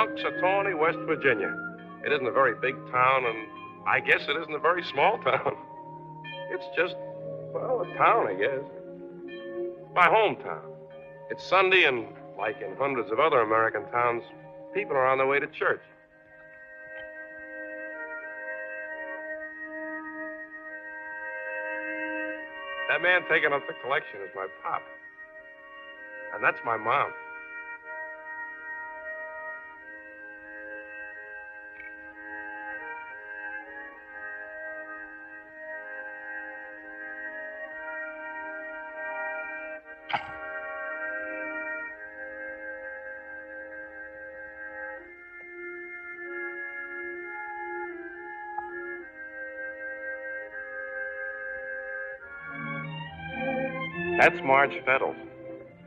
Punxsutawney, West Virginia. It isn't a very big town, and I guess it isn't a very small town. It's just, well, a town, I guess. My hometown. It's Sunday, and like in hundreds of other American towns, people are on their way to church. That man taking up the collection is my pop. And that's my mom. That's Marge Fettles.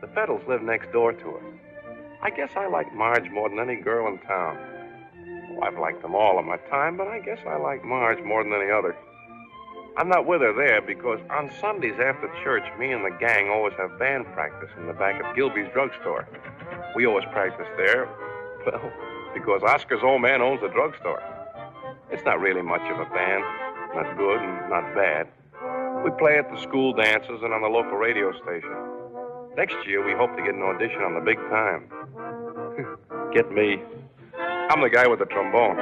The Fettles live next door to her. I guess I like Marge more than any girl in town. Oh, I've liked them all in my time, but I guess I like Marge more than any other. I'm not with her there because on Sundays after church, me and the gang always have band practice in the back of Gilby's drugstore. We always practice there, well, because Oscar's old man owns the drugstore. It's not really much of a band, not good and not bad. We play at the school dances and on the local radio station. Next year, we hope to get an audition on the big time. Get me. I'm the guy with the trombone.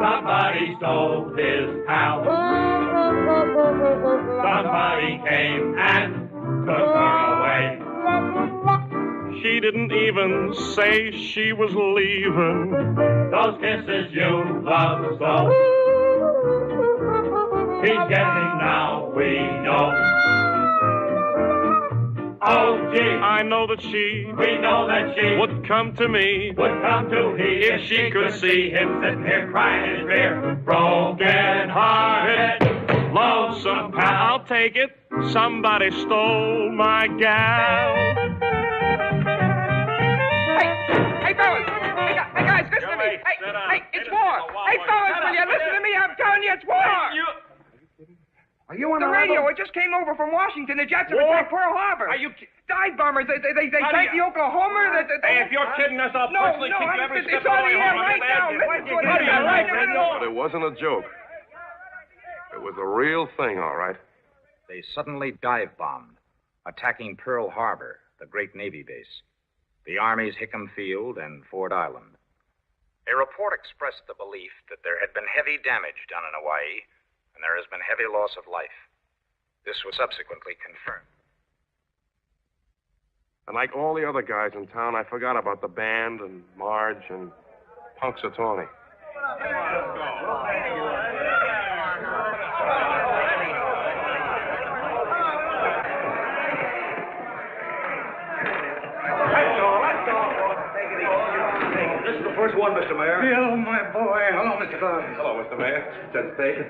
Somebody stole his house. Somebody came and took her away. She didn't even say she was leaving. Those kisses you love so. He's getting now, we know. Oh, gee. I know that we know that she would come to me, would come to he if she could see him sitting here crying in his beer. Broken hearted, lonesome pal. I'll take it. Somebody stole my gal. Hey, fellas. Hey, guys, listen to me. Hey, it's war. Hey, fellas, will you listen to me? I'm telling you, it's war. Are you on the radio? It just came over from Washington. The jets have attacked Pearl Harbor. Are you dive bombers? They sank the Oklahoma. Hey, if you're kidding us, I'll personally kick you every step of the way. It's on the air right now. Listen to it. But it wasn't a joke. It was a real thing, all right. They suddenly dive-bombed, attacking Pearl Harbor, the great Navy base, the Army's Hickam Field, and Ford Island. A report expressed the belief that there had been heavy damage done in Hawaii, and there has been heavy loss of life. This was subsequently confirmed. And like all the other guys in town, I forgot about the band and Marge and Punxsutawney. This is the first one, Mr. Mayor. Bill, my boy. Hello, Mr. Kluggs. Hello, Mr. Mayor. Judge State.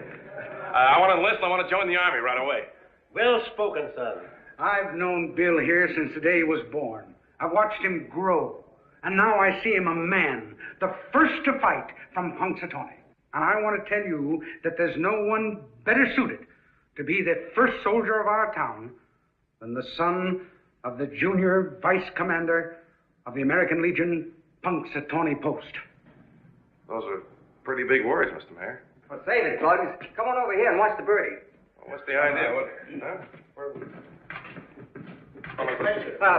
I want to enlist. I want to join the Army right away. Well spoken, son. I've known Bill here since the day he was born. I've watched him grow. And now I see him a man, the first to fight from Punxsutawney. And I want to tell you that there's no one better suited to be the first soldier of our town than the son of the junior vice commander of the American Legion Punxsutawney Post. Those are pretty big words, Mr. Mayor. Well, save it, Kluggs. Come on over here and watch the birdie. Well, what's the idea?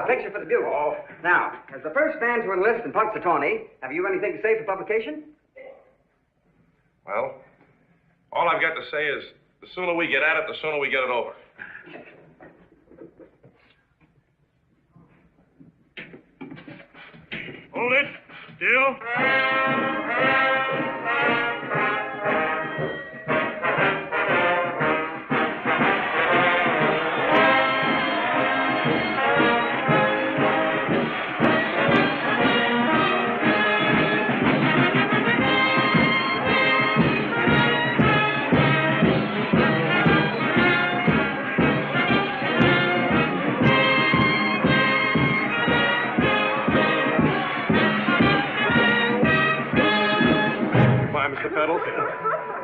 Picture for the Bugle. Oh. Now, as the first man to enlist in Punxsutawney, have you anything to say for publication? Well, all I've got to say is the sooner we get at it, the sooner we get it over. Hold it. Still. Goodbye, Mr. Fettles.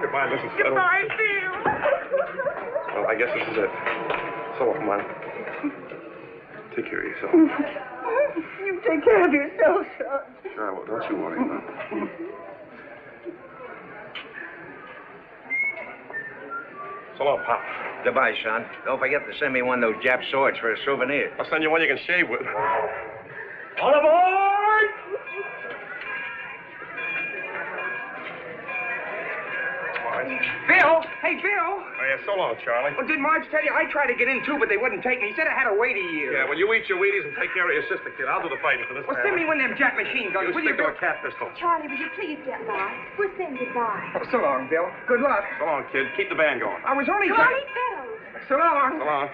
Goodbye, Mrs. Fettles. Goodbye, Bill. Well, I guess this is it. So long, Mom. Take care of yourself. You take care of yourself, son. Sure, well, don't you worry, Mom. So long, Pop. Goodbye, son. Don't forget to send me one of those Jap swords for a souvenir. I'll send you one you can shave with. All aboard! Bill! Hey, Bill! Oh, yeah, so long, Charlie. Well, did Marge tell you? I tried to get in, too, but they wouldn't take me. He said I had to wait a year. Yeah, well, you eat your Wheaties and take care of your sister, kid. I'll do the fighting for this Well, family. send me one of them Jap machine guns. You Will stick you, to Bill? a cat pistol. Charlie, will you please get by? We're saying goodbye. Oh, so long, Bill. Good luck. So long, kid. Keep the band going. I was only Charlie Fettles. So long. So long.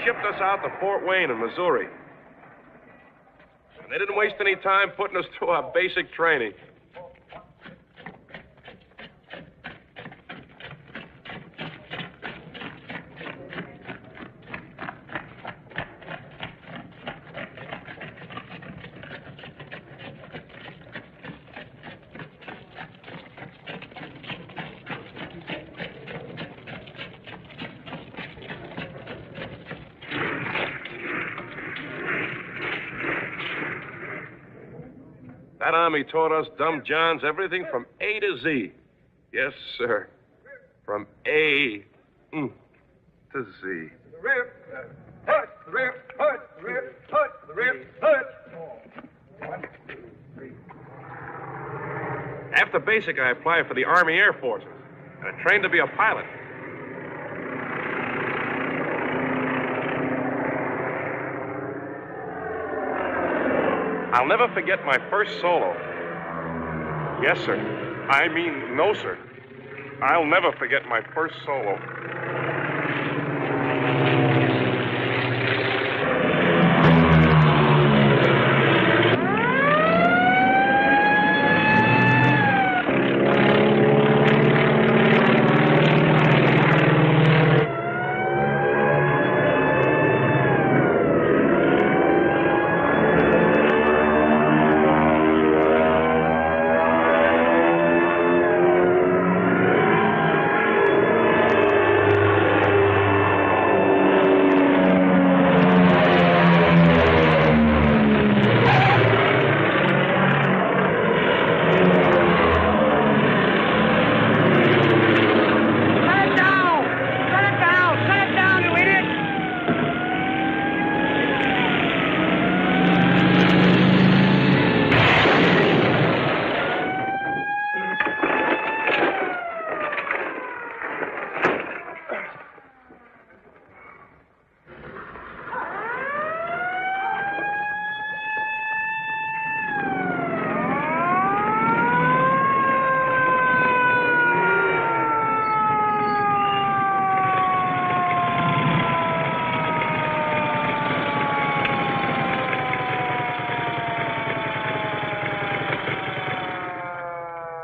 Shipped us out to Fort Wayne in Missouri. And they didn't waste any time putting us through our basic training. That army taught us dumb Johns everything from A to Z. Yes, sir. From A to Z. After basic, I applied for the Army Air Forces, and I trained to be a pilot. I'll never forget my first solo. Yes, sir. I mean, no, sir. I'll never forget my first solo.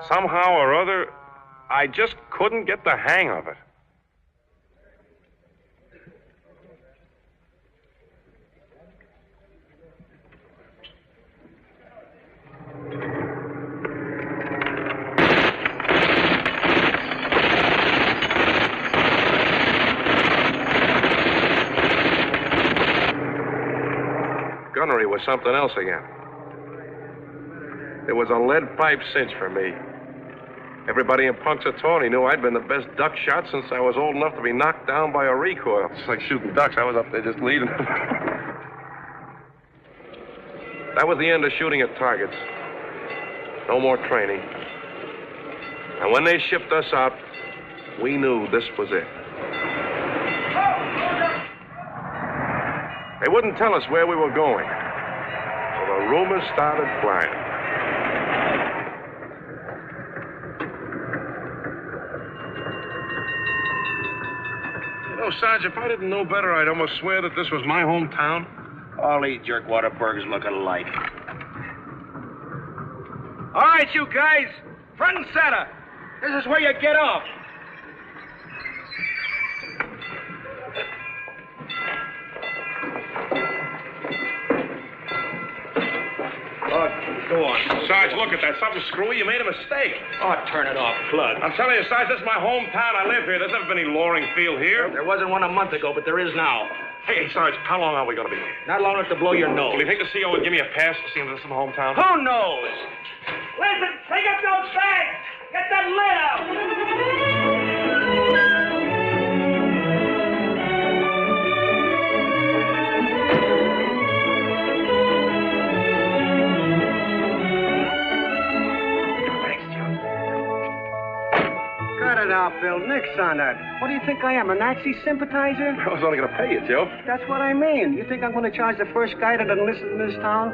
Somehow or other, I just couldn't get the hang of it. Gunnery was something else again. It was a lead pipe cinch for me. Everybody in Punxsutawney knew I'd been the best duck shot since I was old enough to be knocked down by a recoil. It's like shooting ducks. I was up there just leading. That was the end of shooting at targets. No more training. And when they shipped us out, we knew this was it. They wouldn't tell us where we were going. So the rumors started flying. You know, Sarge, if I didn't know better, I'd almost swear that this was my hometown. All these jerkwater burgers look alike. All right, you guys. Front and center. This is where you get off. Go on. Sarge, look at that. Something screwy. You made a mistake. Oh, turn it off, Kluggs. I'm telling you, Sarge, this is my hometown. I live here. There's never been any loring field here. There wasn't one a month ago, but there is now. Hey, Sarge, how long are we going to be here? Not long enough to blow your nose. Will you think the CO would give me a pass to see if this is my hometown? Who knows? Listen, take up those bags. Get that lid out. Cut it out, Bill. Nix on that. What do you think I am, a Nazi sympathizer? I was only going to pay you, Joe. That's what I mean. You think I'm going to charge the first guy that enlisted in this town?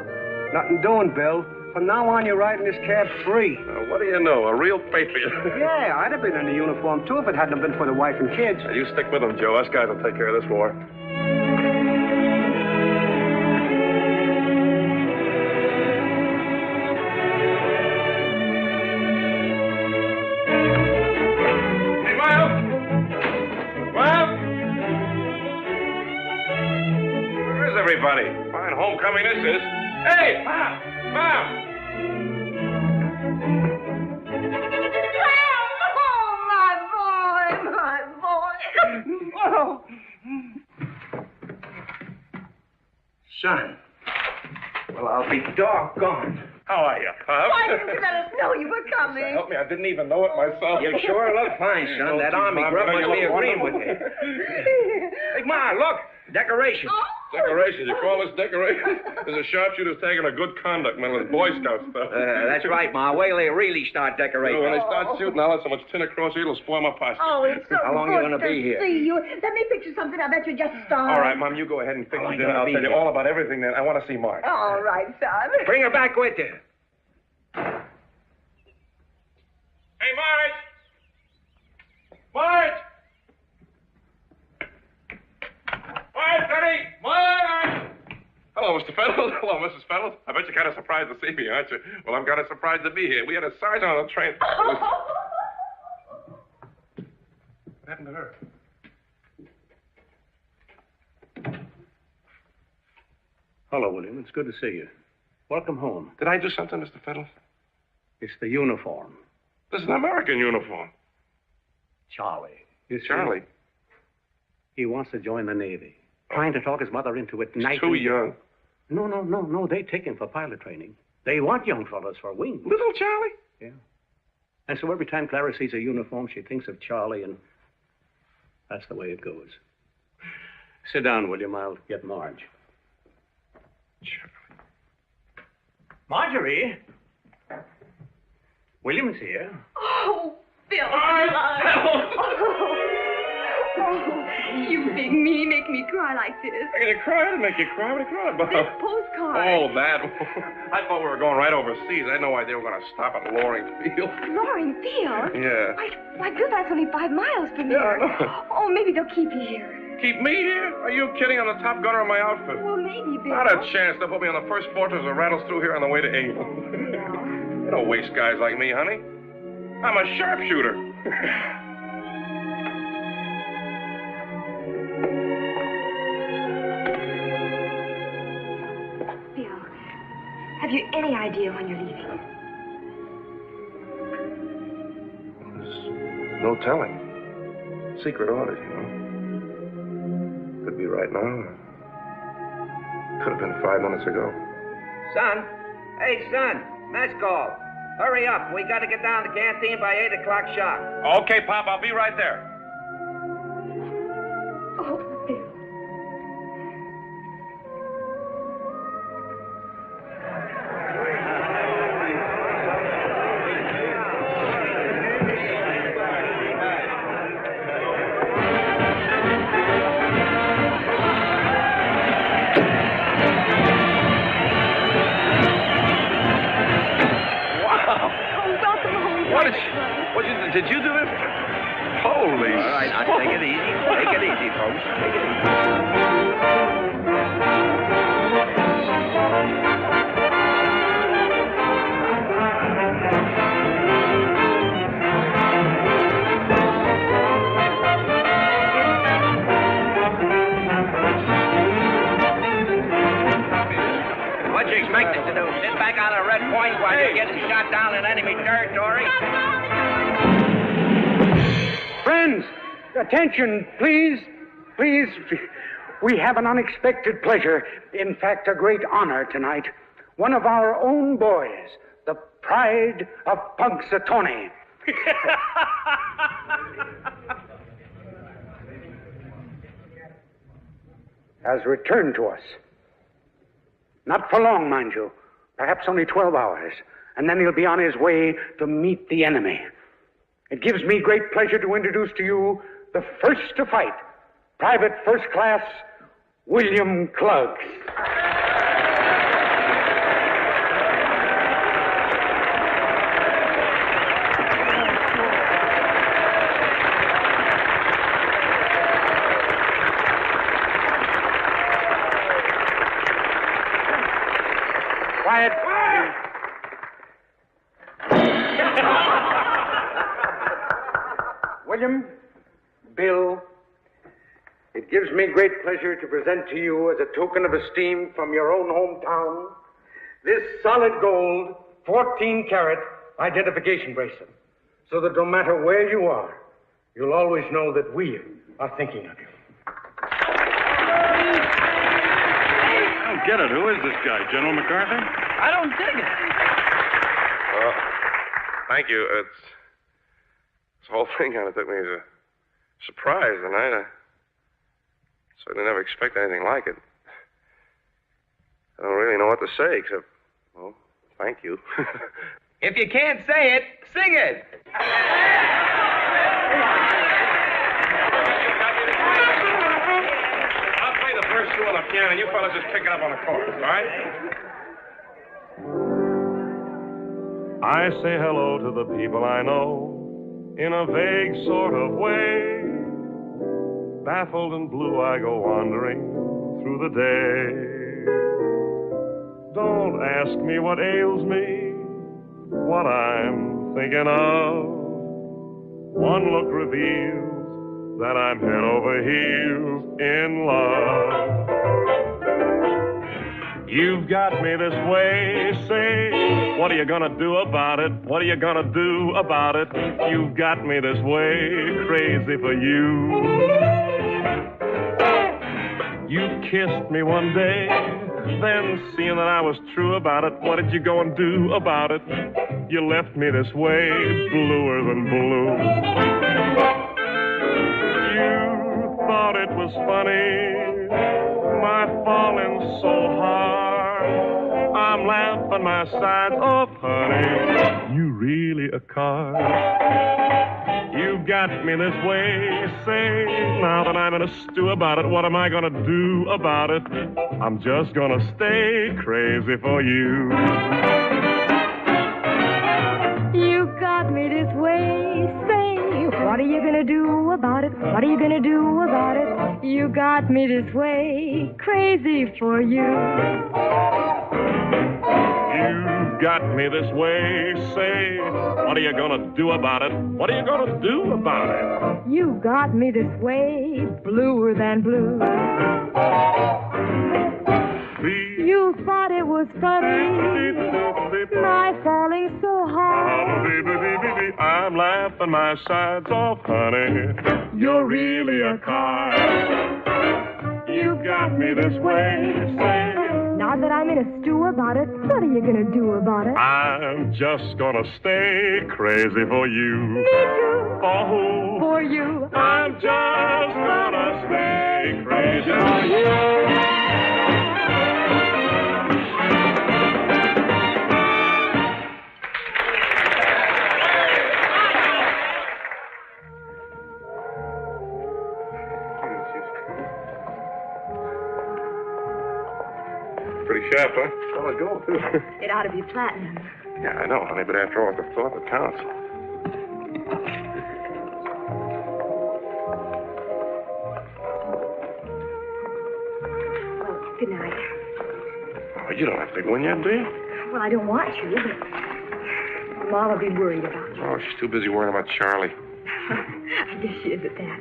Nothing doing, Bill. From now on, you're riding this cab free. What do you know? A real patriot. Yeah, I'd have been in the uniform, too, if it hadn't been for the wife and kids. Now, you stick with them, Joe. Us guys will take care of this war. Hey, Miles! Miles! Where is everybody? Fine homecoming this is. Hey, Mom! Mom! Oh, Son. Well, I'll be doggone. How are you, Pop? why didn't you let us know you were coming? Help me, I didn't even know it myself. You sure look fine, son. That army grub must be agreeing with you. Hey, Ma, look. Decorations. Decorations? You call this decorations? There's a sharpshooter's taking a good conduct medal with Boy Scout stuff. That's right, Ma. Wait till they really start decorating. When they start shooting, I'll have so much tin across here, it'll spoil my posture. Oh, it's so How long good you gonna to be here? see you. Let me picture something. I bet you just starved. All right, Mom, you go ahead and fix How long it, you and gonna I'll be tell you here? all about everything then. I want to see Mark. All right, son. Bring her back with you. Hey, Marge! Marge! Marge, honey! Marge! Hello, Mr. Fennels. Hello, Mrs. Fennels. I bet you're kind of surprised to see me, aren't you? Well, I'm kind of surprised to be here. We had a sergeant on the train. What happened to her? Hello, William. It's good to see you. Welcome home. Did I do something, Mr. Fennels? It's the uniform. This is an American uniform. Charlie. You see? Charlie. He wants to join the Navy. Trying to talk his mother into it. He's too young. No. They take him for pilot training. They want young fellows for wings. Little Charlie? Yeah. And so every time Clara sees a uniform, she thinks of Charlie, and that's the way it goes. Sit down, William. I'll get Marge. Charlie. Marjorie! William's here. Oh, Bill. Oh, you big meanie, make me cry like this. I'm going to cry to make you cry. What are you crying about? This postcard. Oh, that. I thought we were going right overseas. I had no idea we were going to stop at Loring Field. Loring Field? Yeah. Why, Bill, that's only 5 miles from here. Yeah, I know. Oh, maybe they'll keep you here. Keep me here? Are you kidding? I'm the top gunner of my outfit. Well, maybe, Bill. Not a chance. They'll put me on the first fortress that rattles through here on the way to England. You don't waste guys like me, honey. I'm a sharpshooter. Bill, have you any idea when you're leaving? There's no telling. Secret orders, you know. Could be right now. Could have been 5 minutes ago. Son. Hey, son. Mess call. Hurry up. We got to get down to the canteen by 8 o'clock sharp. Okay, Pop, I'll be right there. Oh, Bill. did you do this? Holy... All right, now take it easy. Take it easy, folks. Take it easy. What you expect us to do? Sit back on a red point while you're getting shot down in enemy territory? Friends, attention, please. Please. We have an unexpected pleasure, in fact, a great honor tonight. One of our own boys, the pride of Punxsutawney. has returned to us. Not for long, mind you. Perhaps only 12 hours. And then he'll be on his way to meet the enemy. It gives me great pleasure to introduce to you the first to fight, Private First Class William Kluggs. Quiet. William, Bill, it gives me great pleasure to present to you as a token of esteem from your own hometown this solid gold 14-karat identification bracelet, so that no matter where you are, you'll always know that we are thinking of you. I don't get it. Who is this guy? General MacArthur? I don't dig it. Well, thank you. This whole thing kind of took me as a surprise tonight. I certainly never expected anything like it. I don't really know what to say except, well, thank you. If you can't say it, sing it. I'll play the first two on the piano, and you fellas just pick it up on the chorus, all right? I say hello to the people I know in a vague sort of way. Baffled and blue, I go wandering through the day. Don't ask me what ails me, what I'm thinking of. One look reveals that I'm head over heels in love. You've got me this way, say, what are you gonna do about it? What are you gonna do about it? You've got me this way, crazy for you. You kissed me one day, then seeing that I was true about it, what did you go and do about it? You left me this way, bluer than blue. You thought it was funny, my falling so hard. I'm laughing my sides off, honey. You really a card. You've got me this way, say, now that I'm in a stew about it, what am I gonna do about it? I'm just gonna stay crazy for you. You've got me this way, say, what are you gonna do about it? What are you gonna do about it? You got me this way, crazy for you. You've got me this way, say, what are you gonna do about it? What are you gonna do about it? You got me this way, bluer than blue. You thought it was funny, my falling so hard. I'm laughing my sides off, honey. You're really a card. You've got me this way, say. Now that I'm in a stew about it, what are you gonna do about it? I'm just gonna stay crazy for you. Me too. For who? For you. I'm just gonna stay crazy for you. Pretty sharp, huh? Well, gold, too. It ought to be platinum. Yeah, I know, honey, but after all, it's the thought that counts. you don't have to go in yet, do you? Well, I don't want to, but Mom will be worried about you. Oh, she's too busy worrying about Charlie. I guess she is at that.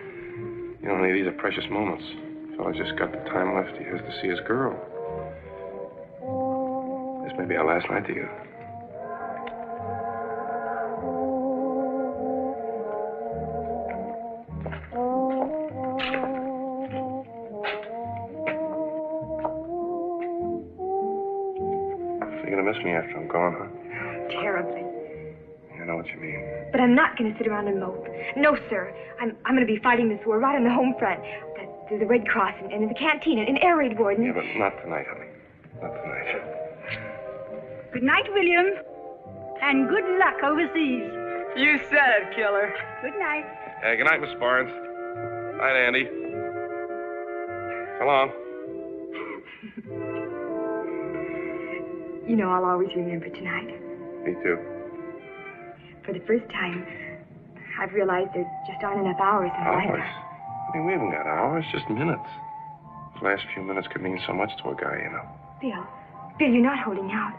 You know, honey, these are precious moments. A fella's just got the time left he has to see his girl. This may be our last night together. You're gonna miss me after I'm gone, huh? Terribly. I know what you mean. But I'm not going to sit around and mope. No, sir. I'm going to be fighting this war right on the home front. There's the Red Cross and in the canteen and air raid ward. Yeah, but not tonight, honey. Not tonight. Good night, William. And good luck overseas. You said it, killer. Good night. Hey, good night, Miss Barnes. Night, Andy. So long. You know, I'll always remember tonight. Me too. For the first time, I've realized there just aren't enough hours in life. Hours? I mean, we haven't got hours, just minutes. Those last few minutes could mean so much to a guy, you know. Bill, you're not holding out.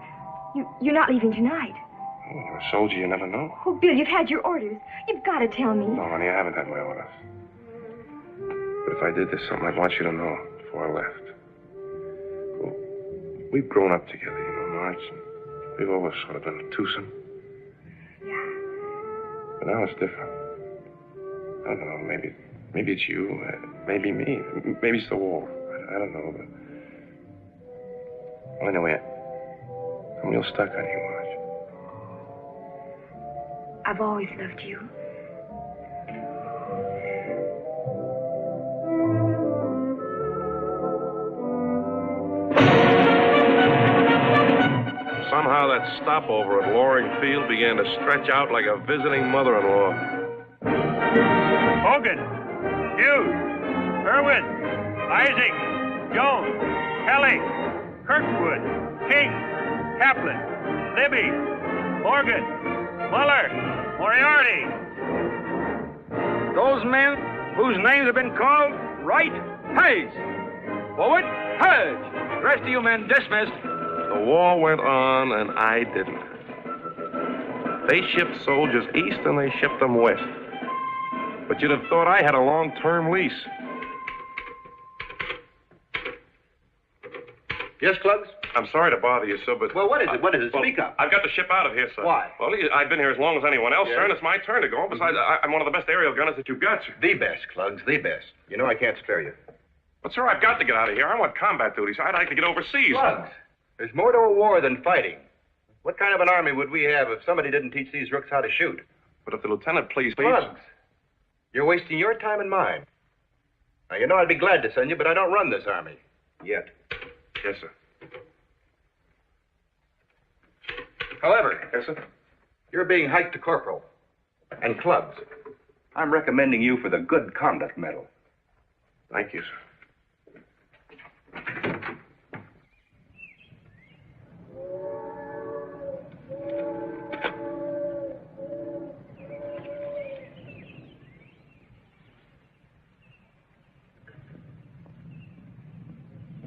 You're not leaving tonight. Oh, when you're a soldier, you never know. Oh, Bill, you've had your orders. You've got to tell me. No, honey, I haven't had my orders. But if I did, there's something I'd want you to know before I left. Well, we've grown up together, you know, Marge. And we've always sort of been a twosome. Yeah. But now it's different. I don't know, maybe it's you, maybe me, maybe it's the war. I don't know, but... Well, anyway, I'm real stuck on you, Marge. I've always loved you. Somehow that stopover at Loring Field began to stretch out like a visiting mother-in-law. Hogan, Hughes, Irwin, Isaac, Jones, Kelly, Kirkwood, King, Kaplan, Libby, Morgan, Muller, Moriarty. Those men whose names have been called, right, Hayes. Forward, Purge. The rest of you men dismissed. The war went on, and I didn't. They shipped soldiers east, and they shipped them west. But you'd have thought I had a long-term lease. Yes, Kluggs? I'm sorry to bother you, sir, but... Well, what is it? What is it? Well, Speak up. I've got to ship out of here, sir. Why? Well, I've been here as long as anyone else, Yes. sir, and it's my turn to go. Besides, I'm one of the best aerial gunners that you've got, sir. The best, Kluggs, the best. You know I can't spare you. But, sir, I've got to get out of here. I want combat duty, sir. I'd like to get overseas. Kluggs, there's more to a war than fighting. What kind of an army would we have if somebody didn't teach these rooks how to shoot? But if the lieutenant, please... Kluggs, you're wasting your time and mine. Now, you know I'd be glad to send you, but I don't run this army. Yet. Yes, sir. However, Yes, sir? you're being hiked to corporal. And Kluggs, I'm recommending you for the Good Conduct Medal. Thank you, sir.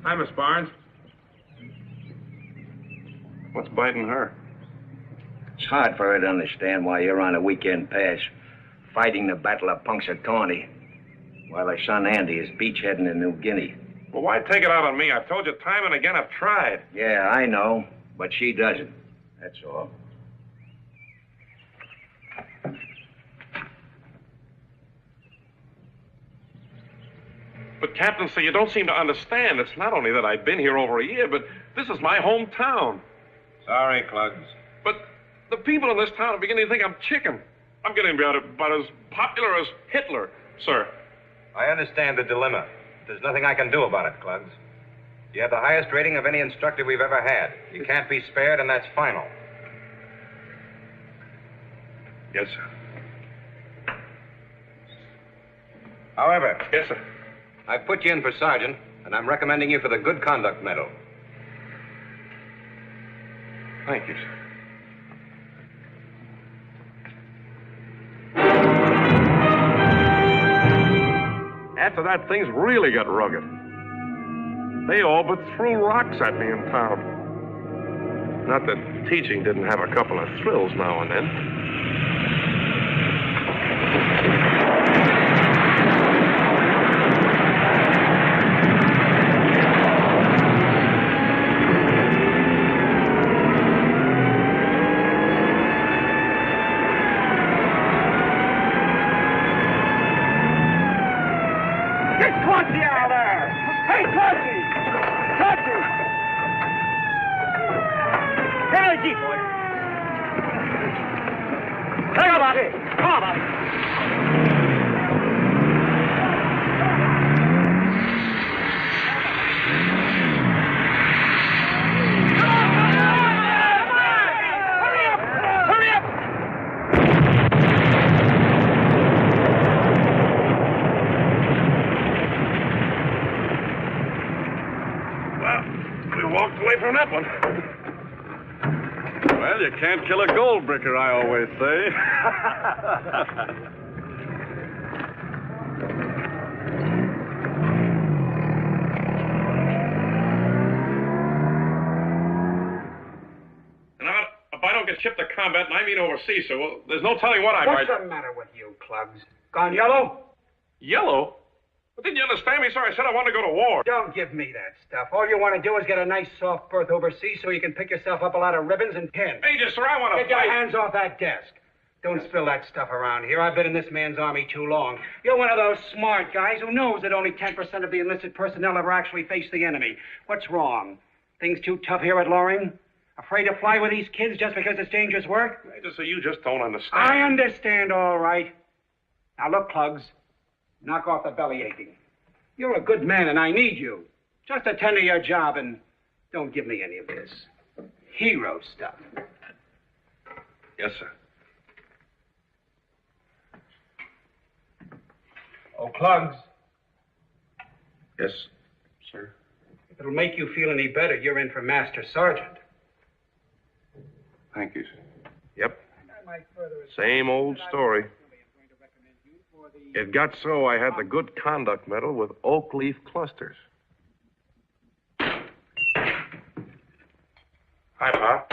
Hi, Miss Barnes. What's biting her? It's hard for her to understand why you're on a weekend pass fighting the Battle of Punxsutawney while her son Andy is beachheading in New Guinea. Well, why take it out on me? I've told you time and again I've tried. Yeah, I know, but she doesn't. That's all. But, Captain, sir, you don't seem to understand. It's not only that I've been here over a year, but this is my hometown. Sorry, Kluggs. But the people in this town are beginning to think I'm chicken. I'm getting about as popular as Hitler, sir. I understand the dilemma. There's nothing I can do about it, Kluggs. You have the highest rating of any instructor we've ever had. You can't be spared, and that's final. Yes, sir. However, Yes, sir. I've put you in for sergeant, and I'm recommending you for the Good Conduct Medal. Thank you, sir. After that, things really got rugged. They all but threw rocks at me in town. Not that teaching didn't have a couple of thrills now and then. Well, you can't kill a gold bricker, I always say. If I don't get shipped to combat, and I mean overseas, so there's no telling what I might... What's the matter with you, Kluggs? Gone yellow? Yellow? But didn't you understand me, sir? I said I wanted to go to war. Don't give me that stuff. All you want to do is get a nice soft berth overseas so you can pick yourself up a lot of ribbons and pins. Major, sir, I want to Get your hands off that desk. Don't spill that stuff around here. I've been in this man's army too long. You're one of those smart guys who knows that only 10% of the enlisted personnel ever actually face the enemy. What's wrong? Things too tough here at Loring? Afraid to fly with these kids just because it's dangerous work? Major, sir, you just don't understand. I understand, all right. Now, look, Kluggs. Knock off the belly aching. You're a good man, and I need you. Just attend to your job, and don't give me any of this hero stuff. Yes, sir. Oh, Kluggs. Yes, sir. If it'll make you feel any better, you're in for Master Sergeant. Thank you, sir. Yep. Same old story. It got so I had the Good Conduct Medal with oak leaf clusters. Hi, Pop.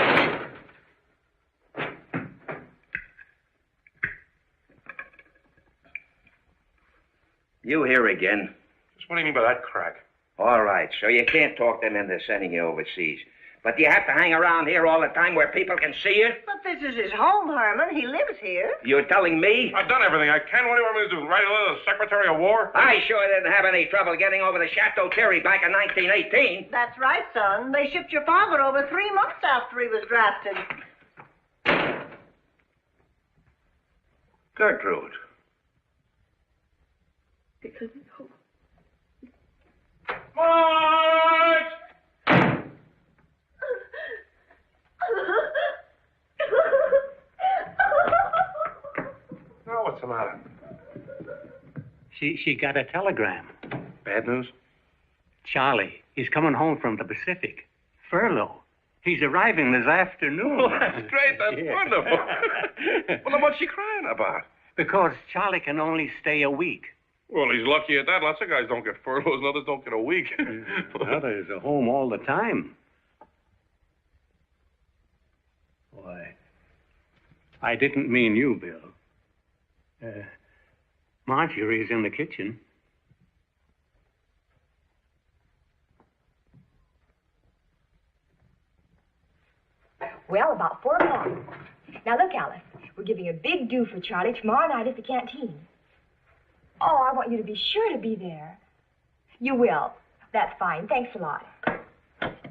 You here again? Just what do you mean by that crack? All right, so you can't talk them into sending you overseas. But you have to hang around here all the time where people can see you? But this is his home, Herman. He lives here. You're telling me? I've done everything I can. What do you want me to do? Write a letter to the Secretary of War? I sure didn't have any trouble getting over to Chateau Thierry back in 1918. That's right, son. They shipped your father over 3 months after he was drafted. Gertrude. Because it's home. March! Now, what's the matter? She got a telegram. Bad news? Charlie, he's coming home from the Pacific. Furlough. He's arriving this afternoon. Oh, that's great. That's wonderful. Well, then what's she crying about? Because Charlie can only stay a week. Well, he's lucky at that. Lots of guys don't get furloughs, and others don't get a week. Others are home all the time. Why, I didn't mean you, Bill. Marjorie's in the kitchen. Well, about 4 o'clock. Now, look, Alice. We're giving a big do for Charlie tomorrow night at the canteen. Oh, I want you to be sure to be there. You will. That's fine. Thanks a lot.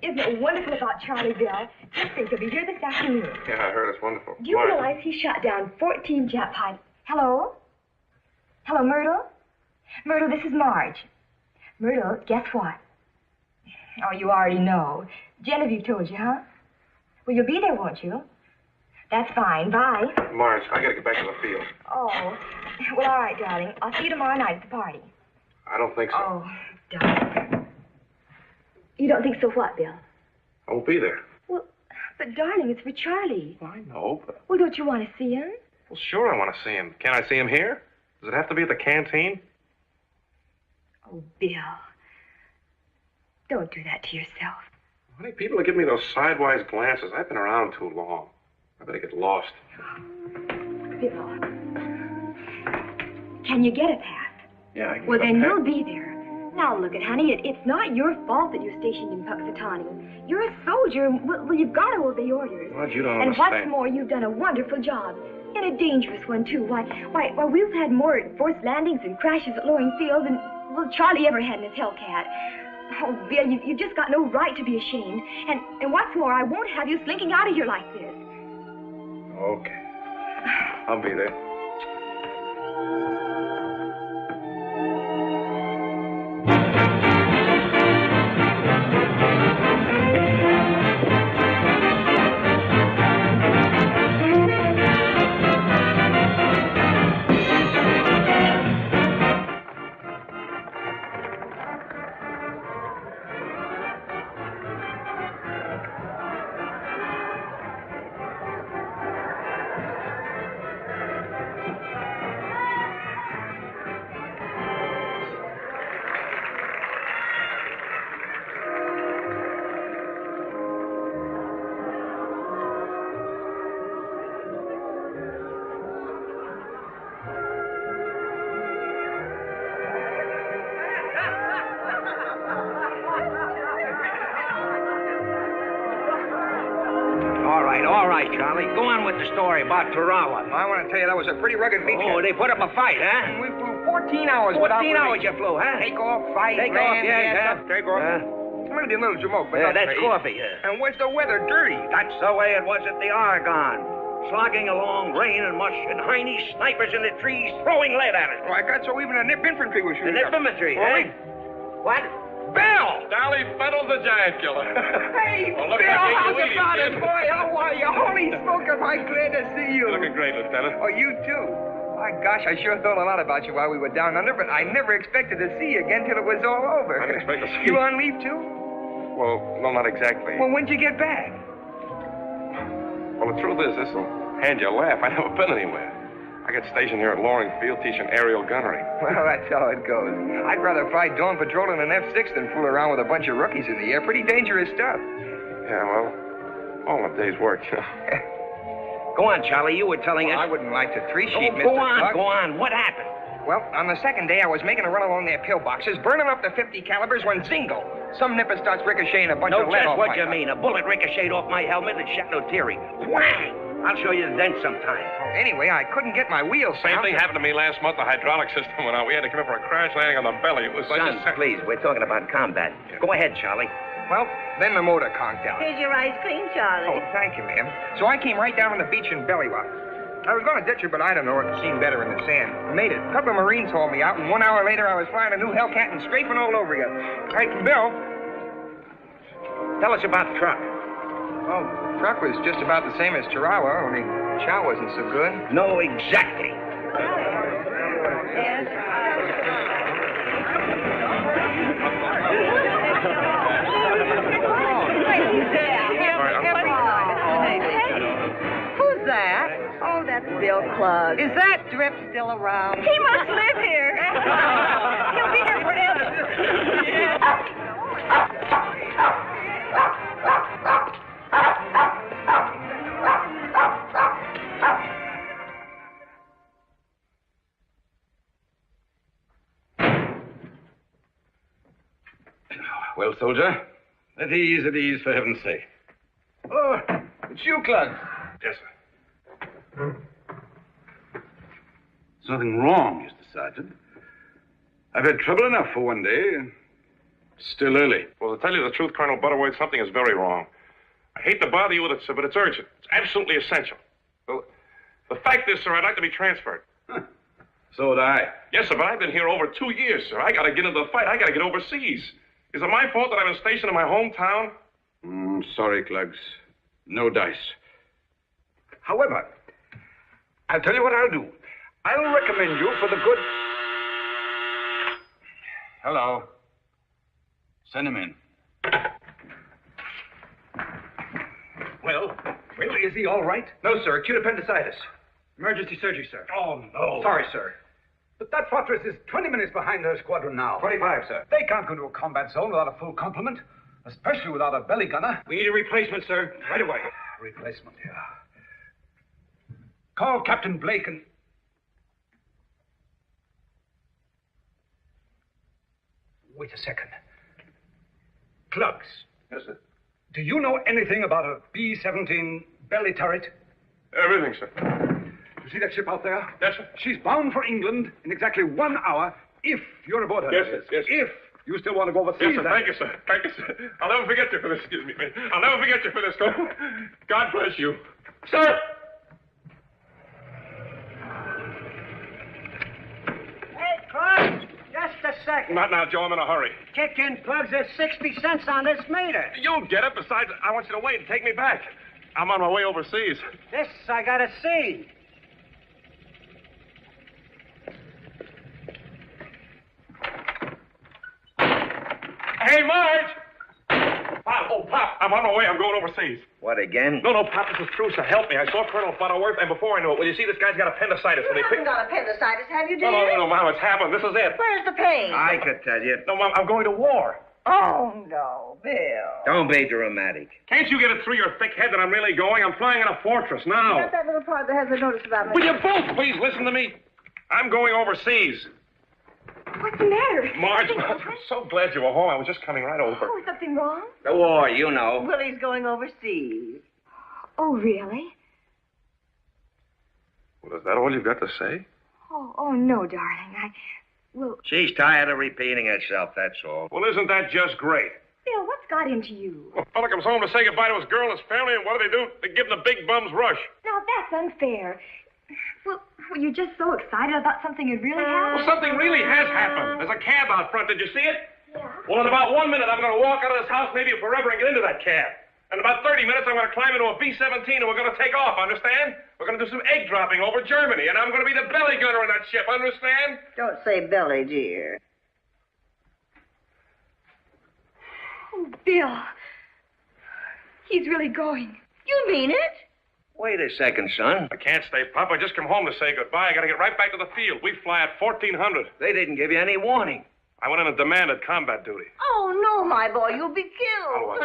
Isn't it wonderful about Charlie, Bill? Just think he'll be here this afternoon. Yeah, I heard it's wonderful. Do you realize he shot down 14 Jap pilots? Hello? Hello, Myrtle? Myrtle, this is Marge. Myrtle, guess what? Oh, you already know. Genevieve told you, huh? Well, you'll be there, won't you? That's fine. Bye. Marge, I gotta get back to the field. Oh, well, all right, darling. I'll see you tomorrow night at the party. I don't think so. Oh, darling. You don't think so what, Bill? I won't be there. Well, but darling, it's for Charlie. Well, I know, but... Well, don't you want to see him? Well, sure I want to see him. Can't I see him here? Does it have to be at the canteen? Oh, Bill. Don't do that to yourself. Funny people are giving me those sidewise glances. I've been around too long. I better get lost. Bill, can you get a pass? Yeah, I can Well, get a then pass. you'll be there. Now, look it, honey, it's not your fault that you're stationed in Punxsutawney. You're a soldier. Well, you've got to obey orders. Well, you don't And understand. what's more, you've done a wonderful job. And a dangerous one, too. Why, we've had more forced landings and crashes at Loring Field than, well, Charlie ever had in his Hellcat. Oh, Bill, you've just got no right to be ashamed. And what's more, I won't have you slinking out of here like this. Okay. I'll be there. All right, Charlie. Go on with the story about Tarawa. I want to tell you, that was a pretty rugged beach. Oh, they put up a fight, huh? We flew 14 hours 14 without hours break. you flew, huh? Take off, fight, Take land, off, yeah. Take off. Maybe a little jamoke, but Yeah, not that's crazy. coffee, yeah. And what's the weather dirty? That's the way it was at the Argonne. Slogging along, rain and mush, and Heine snipers in the trees throwing lead at us. Oh, I got so even a nip infantry was The shooting. nip infantry, huh? What? Bill! Dailey Fettles, the giant killer. Hey, Well, look Bill, at how's Willie, about kid. it, boy? How are you? Holy smoke, am I glad to see you. You're looking great, Lieutenant. Oh, you too. My gosh, I sure thought a lot about you while we were down under, but I never expected to see you again till it was all over. I didn't expect to see you you. on leave too? Well, no, not exactly. Well, when'd you get back? Well, the truth is, this'll hand you a laugh. I've never been anywhere. I got stationed here at Loring Field teaching aerial gunnery. Well, that's how it goes. I'd rather fly dawn patrol in an F-6 than fool around with a bunch of rookies in the air. Pretty dangerous stuff. Yeah, well, all in a day's work, you know. Go on, Charlie. You were telling us. I wouldn't like to three-sheet, Mr. Go on, Kluggs. go on. What happened? Well, on the second day, I was making a run along their pillboxes, burning up the 50 calibers when zingo, some nipper starts ricocheting a bunch No, of lead just off what my you gun. mean. A bullet ricocheted off my helmet and shot no teary. Whang! I'll show you the dent sometime. Anyway, I couldn't get my wheels Same sound. thing happened to me last month. The hydraulic system went out. We had to come in for a crash landing on the belly. It was like Son, please, we're talking about combat. Go ahead, Charlie. Well, then the motor conked out. Here's your ice cream, Charlie. Oh, thank you, ma'am. So I came right down on the beach in Belly Rock. I was going to ditch her, but I don't know. It seemed better in the sand. Made it. A couple of Marines hauled me out, and 1 hour later I was flying a new Hellcat and scraping all over again. Hey, Bill. Tell us about the truck. Well, the truck was just about the same as Tarawa, only chow wasn't so good. No, exactly. Who's that? Oh, that's Bill Kluggs. Is that Drip still around? He must live here. He'll be here forever. Well, soldier, at ease, for heaven's sake. Oh, it's you, Kluggs. Yes, sir. There's nothing wrong, Mr. Sergeant. I've had trouble enough for one day. Still early. Well, to tell you the truth, Colonel Butterworth, something is very wrong. I hate to bother you with it, sir, but it's urgent. It's absolutely essential. Well, the fact is, sir, I'd like to be transferred. So would I. Yes, sir, but I've been here over 2 years, sir. I got to get into the fight. I got to get overseas. Is it my fault that I've been stationed in my hometown? Sorry, Kluggs. No dice. However, I'll tell you what I'll do. I'll recommend you for the good... Hello. Send him in. Well, is he all right? No, sir. Acute appendicitis. Emergency surgery, sir. Oh, no. Sorry, sir. But that fortress is 20 minutes behind their squadron now. 25, sir. They can't go to a combat zone without a full complement. especially without a belly gunner. We need a replacement, sir, right away. Replacement, yeah. Call Captain Blake and... Wait a second. Kluggs. Yes, sir. Do you know anything about a B-17 belly turret? Everything, sir. You see that ship out there? Yes, sir. She's bound for England in exactly 1 hour if you're aboard her. Yes, sir. Yes, sir. If you still want to go overseas. Yes, sir. Thank you, sir. Thank you, sir. I'll never forget you for this. Excuse me. I'll never forget you for this. God bless you. Sir! Hey, Kluggs, just a second. Not now, Joe. I'm in a hurry. Kick in, Kluggs. There's 60 cents on this meter. You'll get it. Besides, I want you to wait and take me back. I'm on my way overseas. This I gotta see. Hey, Marge! Pop, oh, Pop, I'm on my way. I'm going overseas. What, again? No, Pop, this is true, so help me. I saw Colonel Butterworth, and before I knew it, well, you see, this guy's got appendicitis. You haven't got appendicitis, have you, dear? No, Mom, it's happened. This is it. Where's the pain? I could tell you. No, Mom, I'm going to war. Oh, no, Bill. Don't be dramatic. Can't you get it through your thick head that I'm really going? I'm flying in a fortress now. Got that little part that has a notice about me. Will you both please listen to me? I'm going overseas. What's the matter? Marge, I'm so glad you were home. I was just coming right over. Oh, is something wrong? The war, you know. Willie's going overseas. Oh, really? Well, is that all you've got to say? Oh, no, darling. Well, She's tired of repeating herself, that's all. Well, isn't that just great? Bill, what's got into you? Well, a fella comes home to say goodbye to his girl and his family, and what do? They give him the big bum's rush. Now, that's unfair. Well, were you just so excited about something that really happened? Well, something really has happened. There's a cab out front. Did you see it? Yeah. Well, in about 1 minute, I'm going to walk out of this house, maybe forever, and get into that cab. In about 30 minutes, I'm going to climb into a B-17, and we're going to take off, understand? We're going to do some egg dropping over Germany, and I'm going to be the belly gunner in that ship, understand? Don't say belly, dear. Oh, Bill. He's really going. You mean it? Wait a second, son. I can't stay, Pop. I just come home to say goodbye. I got to get right back to the field. We fly at 1400. They didn't give you any warning. I went in and demanded combat duty. Oh, no, my boy. You'll be killed.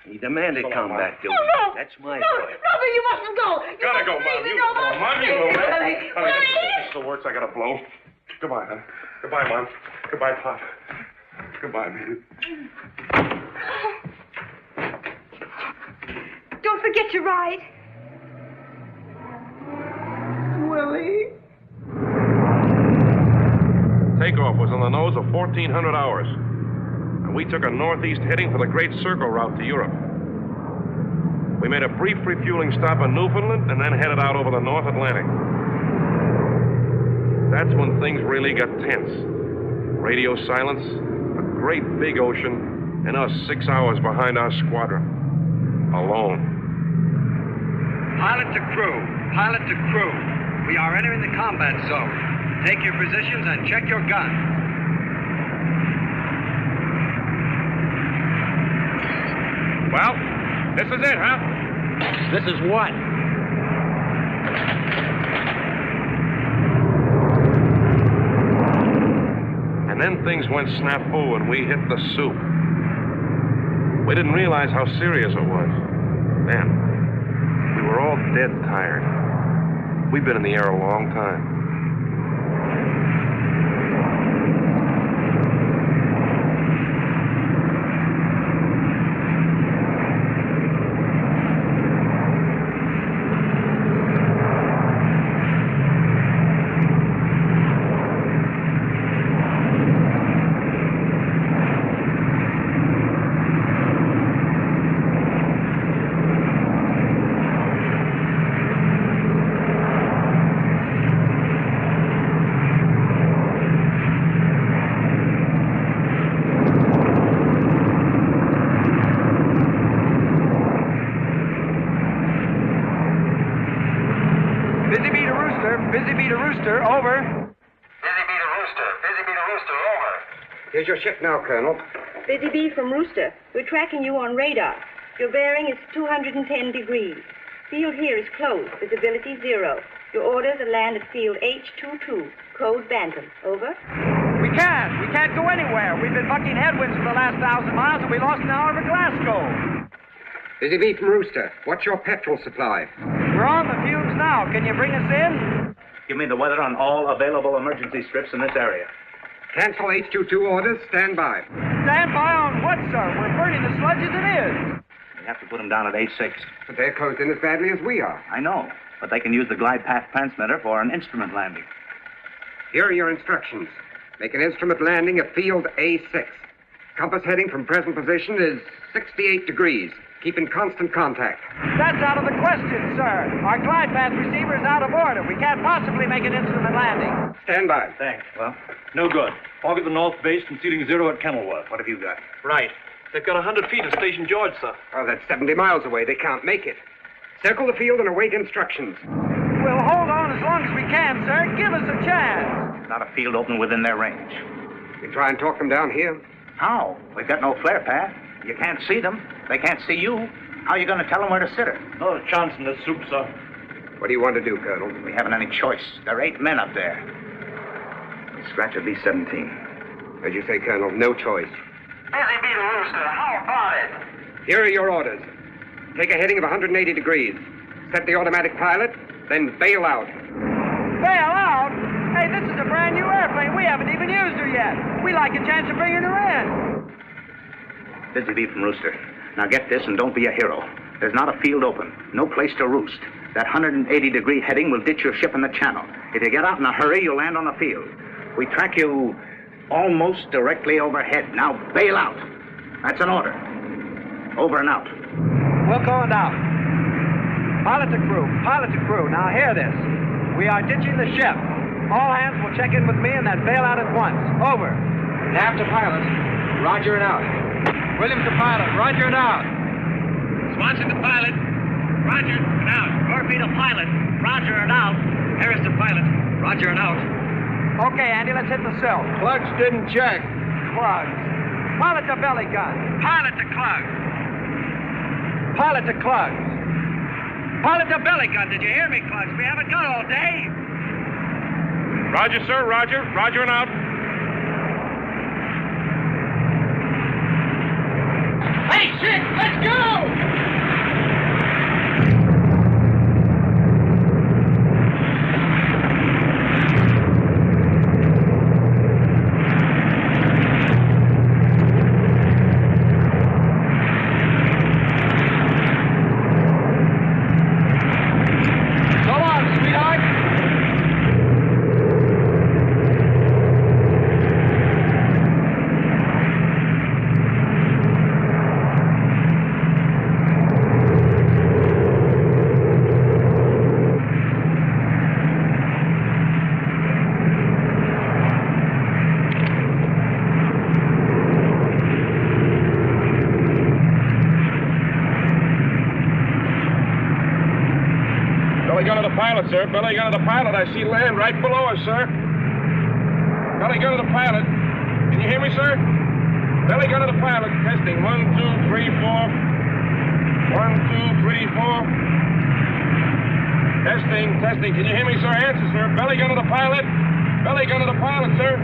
He demanded combat duty. Oh, no. That's my No, boy. Bill, you mustn't go. You Gotta go, mustn't Mom. leave me. You No, go, Mom. You go, Willie. This is the words I got to blow. Goodbye, huh? Goodbye, Mom. Goodbye, Pop. Goodbye, man. Don't forget to ride. Willie. Takeoff was on the nose of 1400 hours. And we took a northeast heading for the Great Circle route to Europe. We made a brief refueling stop in Newfoundland and then headed out over the North Atlantic. That's when things really got tense. Radio silence, a great big ocean, and us 6 hours behind our squadron. Alone. Pilot to crew. We are entering the combat zone. Take your positions and check your guns. Well, this is it, huh? This is what? And then things went snafu and we hit the soup. We didn't realize how serious it was. Then, we were all dead tired. We've been in the air a long time. Here's your ship now, Colonel. Busy Bee from Rooster. We're tracking you on radar. Your bearing is 210 degrees. Field here is closed. Visibility 0. Your orders are land at field H22, code Bantam. Over. We can't go anywhere. We've been bucking headwinds for the last 1,000 miles, and we lost an hour at Glasgow. Busy Bee from Rooster. What's your petrol supply? We're on the fumes now. Can you bring us in? Give me the weather on all available emergency strips in this area. Cancel H22 orders. Stand by. Stand by on what, sir? We're burning the sludge as it is. We have to put them down at A6. But they're closed in as badly as we are. I know, but they can use the glide path transmitter for an instrument landing. Here are your instructions. Make an instrument landing at field A6. Compass heading from present position is 68 degrees. Keep in constant contact. That's out of the question, sir. Our glide path receiver is out of order. We can't possibly make an instrument landing. Stand by. Thanks. Well, No good. Fog at the north base and ceiling 0 at Kenilworth. what have you got? Right. They've got 100 feet of Station George, sir. Oh, that's 70 miles away. They can't make it. Circle the field and await instructions. We'll hold on as long as we can, sir. Give us a chance. Not a field open within their range. You try and talk them down here? How? We've got no flare path. You can't see them. They can't see you. How are you going to tell them where to sit her? Not a chance in this soup, sir. What do you want to do, Colonel? We haven't any choice. There are 8 men up there. We scratch at least 17. As you say, Colonel, no choice. Billy B. Rooster, how about it? Here are your orders. Take a heading of 180 degrees. Set the automatic pilot, then bail out. Bail out? Hey, this is a brand new airplane. We haven't even used her yet. We like a chance of bringing her in. Busy Bee from Rooster. Now get this and don't be a hero. There's not a field open. No place to roost. That 180-degree heading will ditch your ship in the channel. If you get out in a hurry, you'll land on the field. We track you almost directly overhead. Now bail out. That's an order. Over and out. We'll go down. Pilot to crew. Now hear this. We are ditching the ship. All hands will check in with me and then bail out at once. Over. Nav to pilot. Roger and out. Williams to pilot. Roger and out. Swanson to pilot. Roger and out. Gorby to pilot. Roger and out. Harris to pilot. Roger and out. Okay, Andy, let's hit the sill. Kluggs didn't check. Kluggs. Pilot to belly gun. Pilot to Kluggs. Pilot to Kluggs. Pilot to belly gun. Did you hear me, Kluggs? We haven't got all day. Roger, sir. Roger. Roger and out. Hey, shit! Let's go! Belly gun to the pilot, sir. Belly gun to the pilot. I see land right below us, sir. Belly gun to the pilot. Can you hear me, sir? Belly gun to the pilot. Testing. 1, 2, 3, 4. 1, 2, 3, 4. Testing. Can you hear me, sir? Answer, sir. Belly gun to the pilot. Belly gun to the pilot, sir.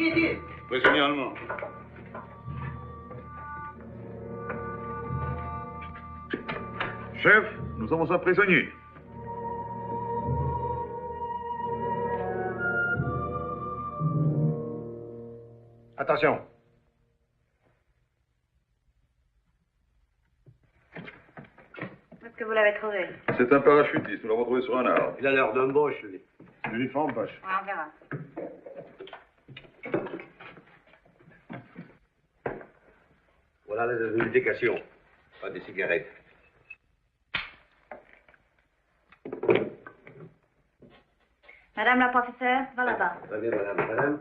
Brigadier. Prisonnier allemand. Chef, nous avons un prisonnier. Attention. Est-ce que vous l'avez trouvé? C'est un parachutiste, nous l'avons trouvé sur un arbre. Il a l'air d'un boche, lui. L'uniforme, Boche. Ouais, on verra. Voilà les indications. Pas des cigarettes. Madame la professeure, va là-bas. Très bien, madame. Madame.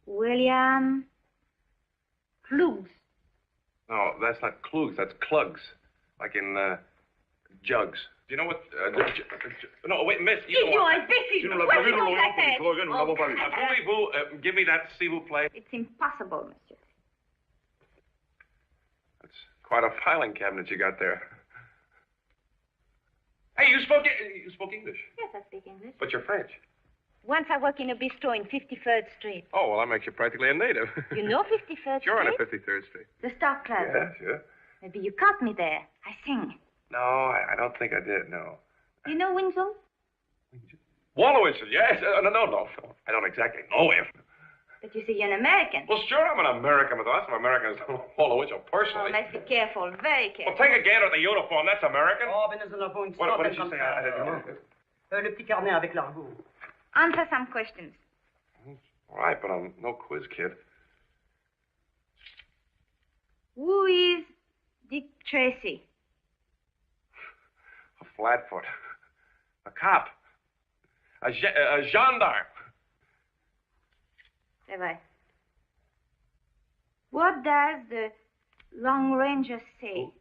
William Kluggs. No, that's not Kluggs, that's Kluggs. Like in, jugs. Do you know what, no, wait, miss, you don't want... imbécile! Tu nous l'as pas vu, nous l'avons pris trop jeune, nous l'avons pas vu. Voulez-vous, give me that, s'il vous plaît? It's impossible, monsieur. That's quite a filing cabinet you got there. Hey, you spoke English. Yes, I speak English. But you're French. Once I worked in a bistro in 53rd Street. Oh, well, that makes you practically a native. You know 53rd Street? Sure, on 53rd Street. The Star Club. Yeah, sure. Maybe you caught me there. I sing. No, I don't think I did, no. You know Winslow? Wallowitz, yes. No. I don't exactly know him. But you say you're an American. Well, sure, I'm an American, but that's some Americans Wallowitz personally. Oh, let's be careful, very careful. Well, take a gander at the uniform. That's American. Oh, ben nous en avons une What centaine did you comme say? ça. I didn't know. Le petit carnet avec l'argot. Answer some questions. All right, but I'm no quiz kid. Who is Dick Tracy? A flatfoot. A cop. A gendarme. C'est vrai. What does the Long Ranger say?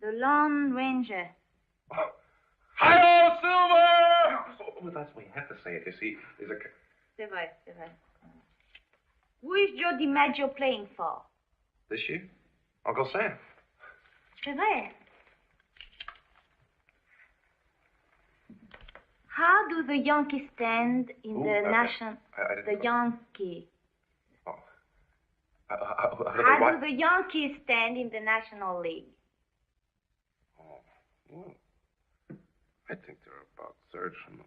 The Lone Ranger. Hi-yo, Silver! Well, that's why you have to say it, you see. There's a... C'est vrai, c'est vrai. Who is Joe DiMaggio playing for? This year? Uncle Sam. C'est vrai. How do the Yankees stand in the national... The Yankees. Oh. How do the Yankees stand in the National League? Oh. Well, I think they're about third from them.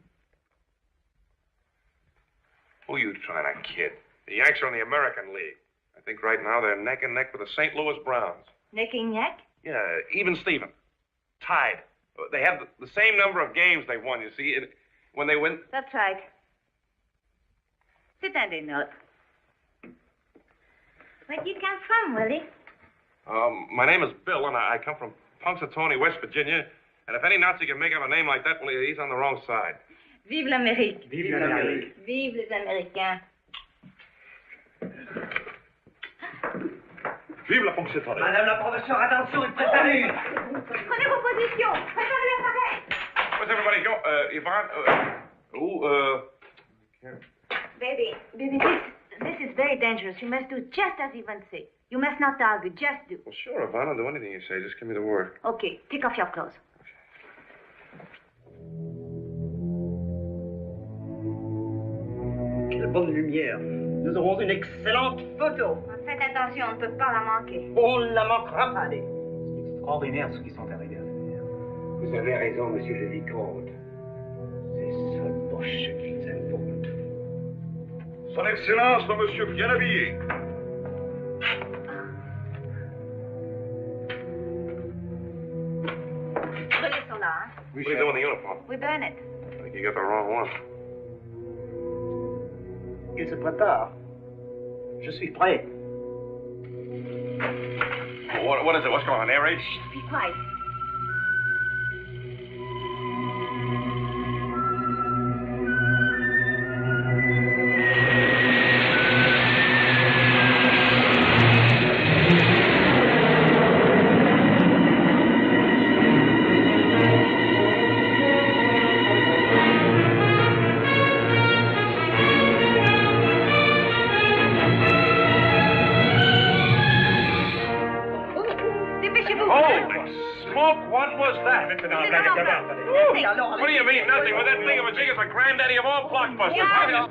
Who are you trying to kid? The Yanks are in the American League. I think right now they're neck and neck with the St. Louis Browns. Neck and neck? Yeah, even Steven. Tied. They have the same number of games they've won, you see. When they win... That's right. Sit down, note. Where do you come from, Willie? My name is Bill, and I come from Punxsutawney, West Virginia. And if any Nazi can make up a name like that, well, he's on the wrong side. Vive l'Amérique. Vive l'Amérique. Vive les Américains. Vive la Punxsutawney. Madame la professeure, attention, il préparé. Prenez vos positions. Préparez l'appareil. Where's everybody go? Yvonne? Baby, this is very dangerous. You must do just as Ivan says. You must not argue. Just do. Well, sure, Yvonne. I'll do anything you say. Just give me the word. Okay, take off your clothes. Quelle bonne lumière. Nous aurons une excellente photo. Faites attention, on ne peut pas la manquer. On ne la manquera pas. C'est extraordinaire ce qu'ils sont arrivés à faire. Vous avez raison, monsieur le vicomte. C'est ce boche qu'ils inventent. Son Excellence, un monsieur bien habillé. Prenez cela, hein? What do you do in the uniform? We burn it. I think you got the wrong one. Il se prépare. Je suis prêt. What is it? What's going on? Air raid? Be quiet. smoke? What was that? What do you mean, nothing? With that thing of a jig is the granddaddy of all blockbusters. How do you...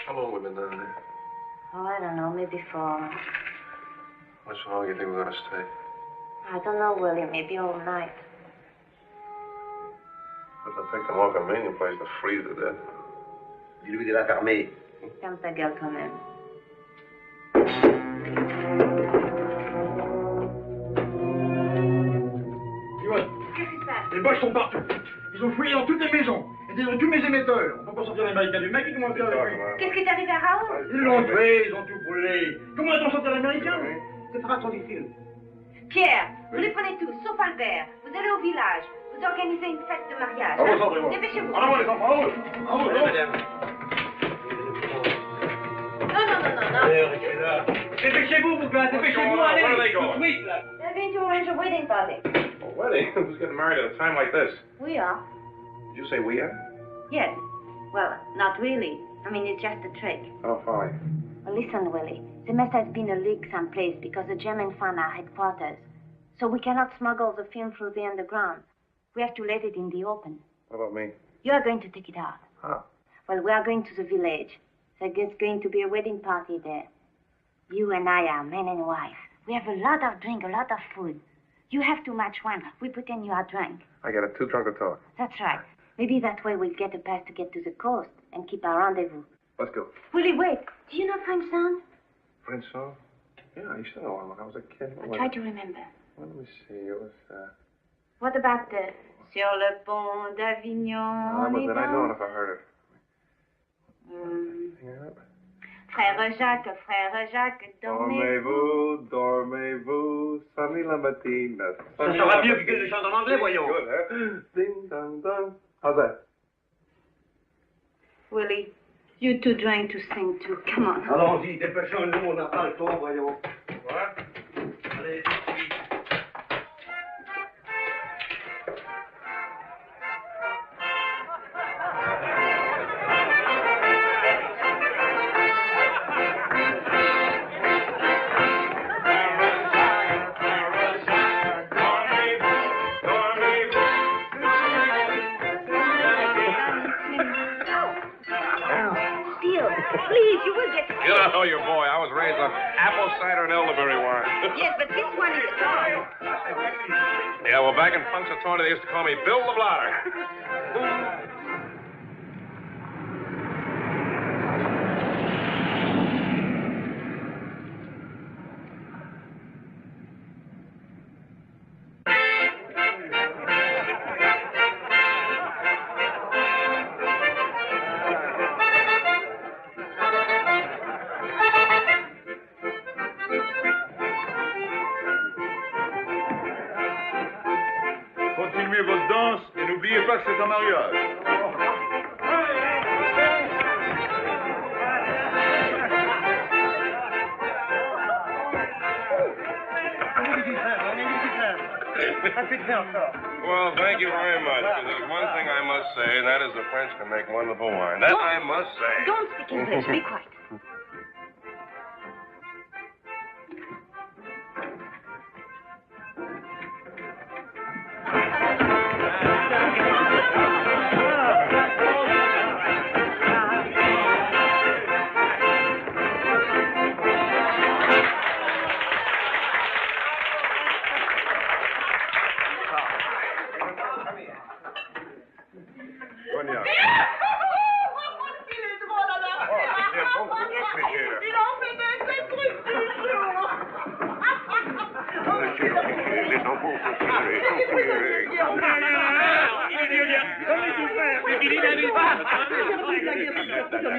How long have we been down there? Oh, I don't know, maybe 4 hours. How much longer do you think we're going to stay? I don't know, Willie, maybe all night. But I think the more convenient place to freeze to death. Dis-lui de la fermer. Ferme ta gueule quand même. Qu'est-ce qui se passe? Les Boches sont partout. Ils ont fouillé dans toutes les maisons. Et dans tous mes émetteurs. On peut pas sortir l'Américain du mec, comment faire avec lui? Qu'est-ce qui est arrivé à Raoul? Ils l'ont tué, ils ont tout brûlé. Comment va-t-on sortir l'Américain? Ce sera trop difficile. Pierre, vous les prenez tous, sauf Albert. Vous allez au village. Vous organisez une fête de mariage. Allons, centrez-moi. Dépêchez-vous. Allons, les enfants, allons. Allons, madame. Non. Dépêchez-vous, vous gars, dépêchez-vous, allez. Where are they going? Tout de suite, là. They're going to arrange a wedding party. A wedding? Who's getting married at a time like this? We are. Did you say we are? Yes. Well, not really. I mean, it's just a trick. Oh, fine. Well, listen, Willie. There must have been a leak someplace because the Germans found our headquarters. So we cannot smuggle the film through the underground. We have to let it in the open. What about me? You are going to take it out. How? Well, we are going to the village. There's going to be a wedding party there. You and I are man and wife. We have a lot of drink, a lot of food. You have too much wine. We pretend you are drunk. I get it too drunk to talk. That's right. Maybe that way we'll get a pass to get to the coast and keep our rendezvous. Let's go. Willie, wait. Do you know French songs? French song? Yeah, I used to know one when I was a kid. I'll try to remember. Let me see. It was, What about the Sur le pont d'Avignon? but then I'd know it if I heard it. Frère Jacques, dormez-vous. Dormez-vous, sonny la mattina. Ça sera mieux que les chants en anglais, voyons. Good, huh? Ding, dong, dong. How's that? Willie, you too drunk to sing too. Come on. Allons-y, dépêchons-nous, on n'a pas le temps, voyons. What? Allez. Please, you will get You don't know your boy. I was raised on apple cider and elderberry wine. Yes, but this one is strong. Yeah, well, back in Punxsutawney, they used to call me Bill the Blotter. Continuez votre danse et n'oubliez pas que c'est un mariage. Well, thank you very much. Because there's one thing I must say, and that is the French can make wonderful wine. That I must say. Don't speak English. Be quiet.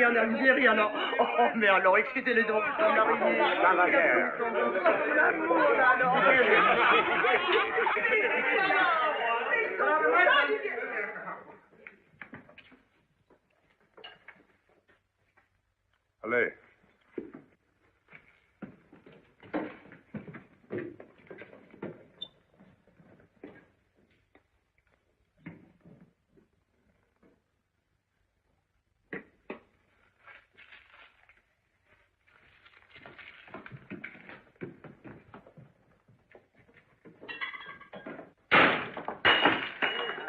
En Algérie, alors. Oh, mais alors, excusez-les donc, on arrive. Dans la guerre. Allez.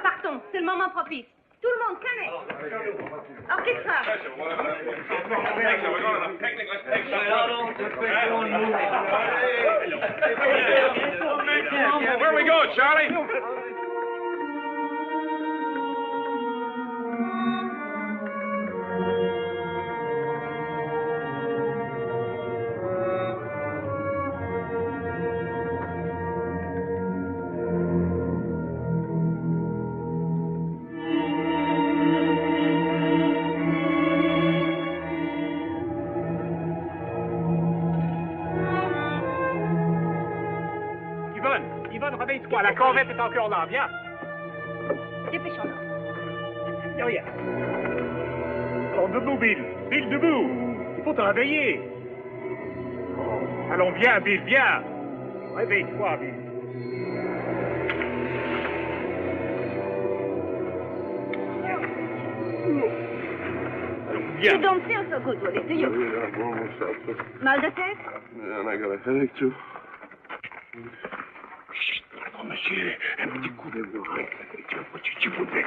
Partons, c'est le moment propice. Tout le monde, calmez. Orchestra. Where we go, Charlie? Yvonne, réveille-toi, la corvette est encore là, viens. Dépêchons-nous. Derrière. Alors, debout, Bill. Bill, debout. Il faut te réveiller. Oh, allons, viens, Bill, viens. Réveille-toi, Bill. Yeah. You don't feel so good, Willie, do you? Yeah, I'm almost up. Mal de tête? Yeah, and I got a headache, too. Pardon, monsieur. Un petit coup de bourrin. Tu voudrais.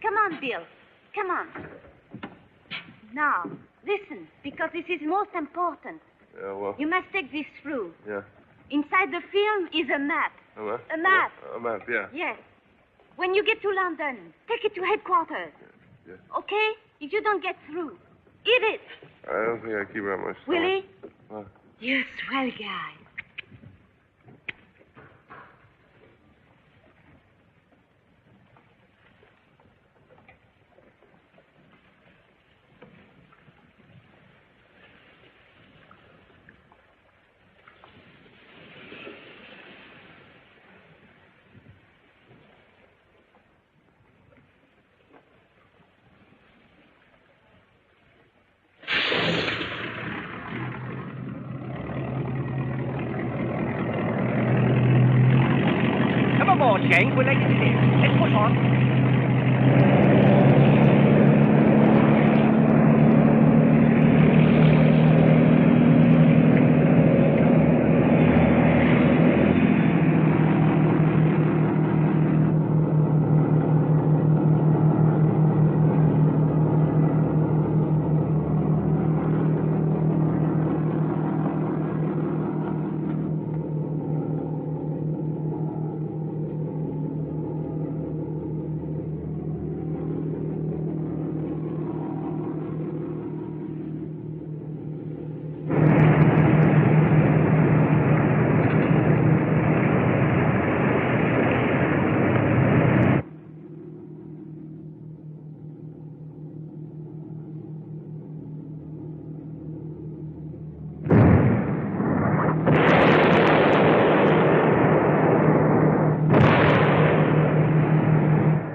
Come on, Bill. Come on. Now, listen, because this is most important. Yeah, well. You must take this through. Yeah. Inside the film is a map. A map? A map. A map, yeah. Yes. When you get to London, take it to headquarters. Yeah. Okay? If you don't get through, eat it. I don't think I keep it on my stomach. Willie? What? You're a swell guy. Come on, Jane, we're late to dinner. Let's push on.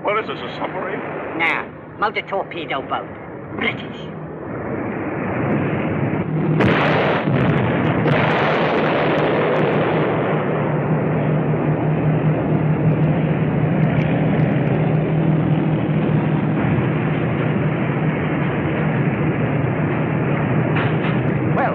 What is this, a submarine? Nah, motor torpedo boat. British. Well,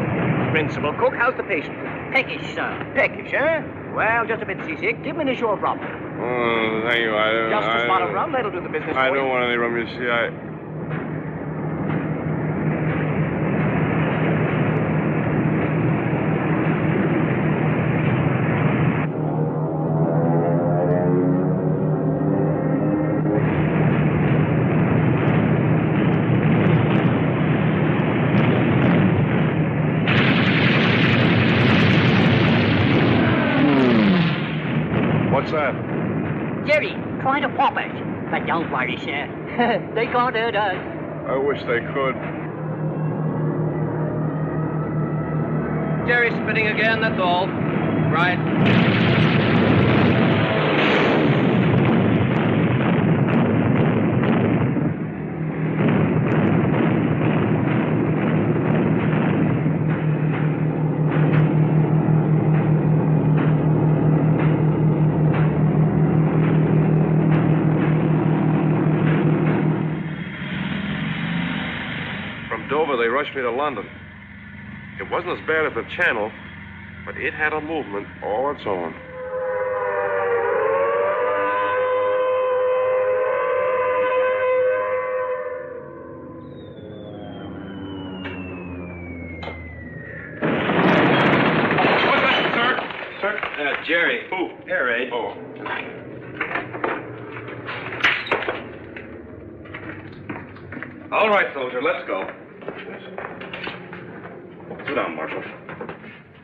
Principal Cook, how's the patient? Peggy, sir. Peckish, eh? Well, just a bit seasick. Give me an issue of rum. Oh, thank you. Just a spot of rum, that'll do the business I for don't you. want any rum, you see. that? Jerry, trying to pop us. But don't worry, sir. They can't hurt us. I wish they could. Jerry's spitting again, that's all. Right. From Dover, they rushed me to London. It wasn't as bad as the Channel, but it had a movement all its own. Jerry. Who? Air raid. Oh. All right, soldier, let's go. Sit down, Marshal.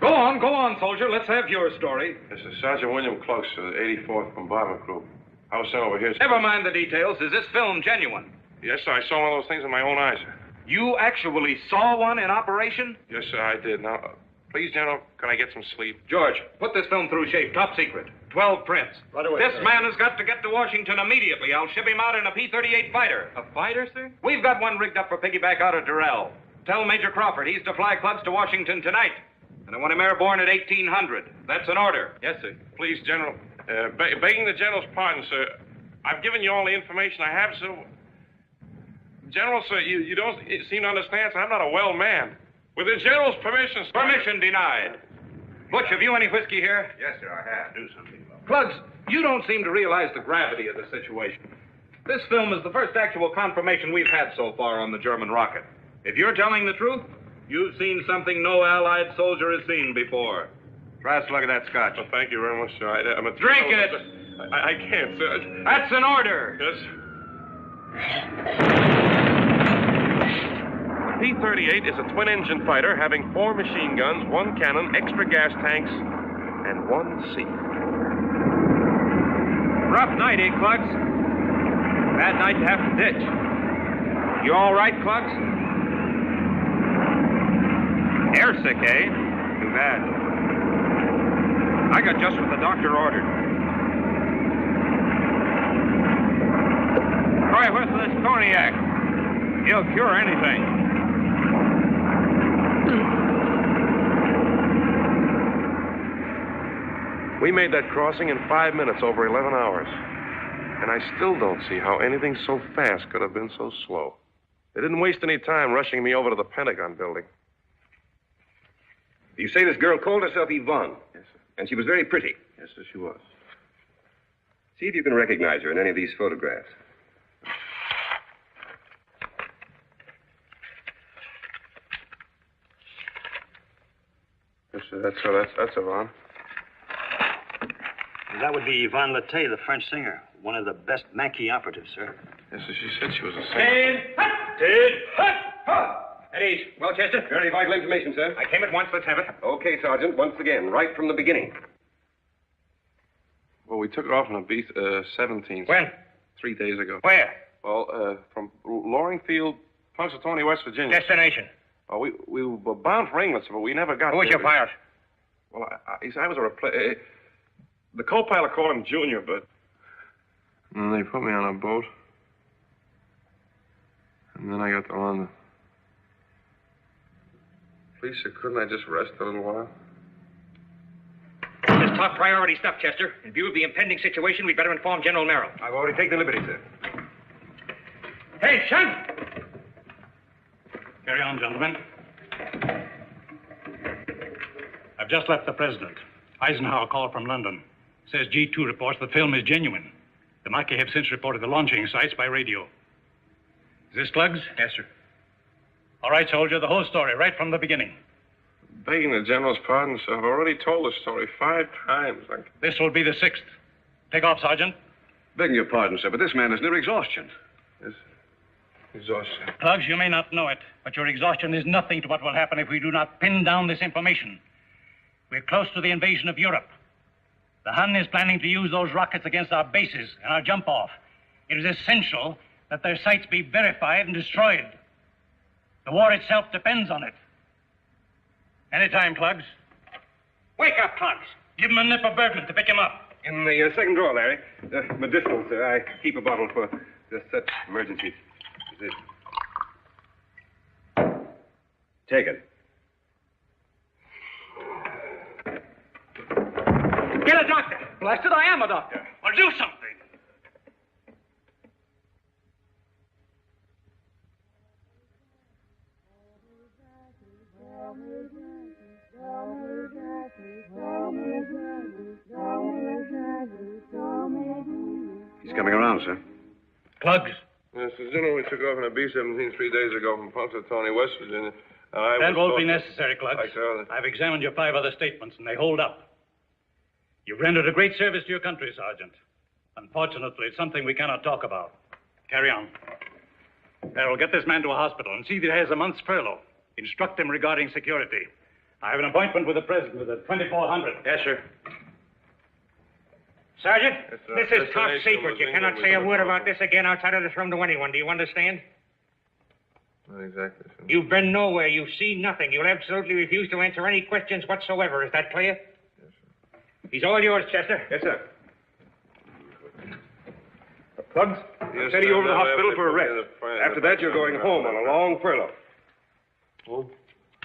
Go on, soldier. Let's have your story. This is Sergeant William Kluggs of the 84th Bombardment Group. I was sent over here. Never mind the details. Is this film genuine? Yes, sir. I saw one of those things with my own eyes, sir. You actually saw one in operation? Yes, sir, I did. Now, please, General, can I get some sleep? George, put this film through shape. Top secret. 12 prints. Right away, This sir. man has got to get to Washington immediately. I'll ship him out in a P-38 fighter. A fighter, sir? We've got one rigged up for piggyback out of Durrell. Tell Major Crawford he's to fly Kluggs to Washington tonight. And I want him airborne at 1800. That's an order. Yes, sir. Please, General, begging the General's pardon, sir, I've given you all the information I have, sir. General, sir, you don't seem to understand, sir. I'm not a well man. With the General's permission, sir. Permission denied. Butch, have you any whiskey here? Yes, sir, I have. Do something. Kluggs, you don't seem to realize the gravity of the situation. This film is the first actual confirmation we've had so far on the German rocket. If you're telling the truth, you've seen something no Allied soldier has seen before. Try a slug of that scotch. Well, thank you very much, sir. I'm a Drink it! I can't, sir. That's an order. Yes. The P-38 is a twin-engine fighter having 4 machine guns, 1 cannon, extra gas tanks, and 1 seat. Rough night, eh, Kluggs? Bad night to have to ditch. You all right, Kluggs? Airsick, eh? Too bad. I got just what the doctor ordered. Try a whiff of this cognac. He'll cure anything. We made that crossing in 5 minutes, over 11 hours. And I still don't see how anything so fast could have been so slow. They didn't waste any time rushing me over to the Pentagon building. You say this girl called herself Yvonne? Yes, sir. And she was very pretty? Yes, sir, she was. See if you can recognize her in any of these photographs. Yes, sir, that's her. That's Yvonne. That would be Yvonne Latte, the French singer. One of the best Maquis operatives, sir. Yes, sir, she said she was a singer. At ease. Well, Chester? Very vital information, sir. I came at once. Let's have it. Okay, Sergeant, once again, right from the beginning. Well, we took her off on a B-17. When? 3 days ago. Where? Well, from Loring Field, Punxsutawney, West Virginia. Destination? Well, we were bound for England, sir, but we never got Who was there. your pilot? Well, I was a the co-pilot called him Junior, but... And they put me on a boat. And then I got to London. Please, sir, couldn't I just rest a little while? This is top priority stuff, Chester. In view of the impending situation, we'd better inform General Merrill. I've already taken the liberty, sir. Hey, son! Carry on, gentlemen. I've just left the president. Eisenhower called from London. Says G2 reports the film is genuine. The Maquis have since reported the launching sites by radio. Is this Kluggs? Yes, sir. All right, soldier, the whole story, right from the beginning. Begging the General's pardon, sir, I've already told the story 5 times. This will be the 6th. Take off, Sergeant. Begging your pardon, sir, but this man is near exhaustion. Yes. Exhaustion. Kluggs, you may not know it, but your exhaustion is nothing to what will happen if we do not pin down this information. We're close to the invasion of Europe. The Hun is planning to use those rockets against our bases and our jump-off. It is essential that their sites be verified and destroyed. The war itself depends on it. Anytime, Kluggs. Wake up, Kluggs. Give him a nip of Bergman to pick him up. In the second drawer, Larry. Medicinal, sir. I keep a bottle for just such emergencies. This. Take it. Get a doctor. Blasted, I am a doctor. Well, do something. He's coming around, sir. Kluggs. Yes, the General, we took off in a B-17 3 days ago from Punxsutawney, West Virginia. That won't be necessary, Kluggs. I've examined your 5 other statements, and they hold up. You've rendered a great service to your country, Sergeant. Unfortunately, it's something we cannot talk about. Carry on. Harold, get this man to a hospital and see that he has a month's furlough. Instruct him regarding security. I have an appointment with the President at 2400. Yes, sir. Sergeant, this is top secret. You cannot say a word about this again outside of this room to anyone. Do you understand? Not exactly, sir. You've been nowhere. You've seen nothing. You'll absolutely refuse to answer any questions whatsoever. Is that clear? Yes, sir. He's all yours, Chester. Yes, sir. Kluggs, I'll Yes, send you sir, over to the no, hospital for a rest. After that, you're going home on a long furlough. Oh.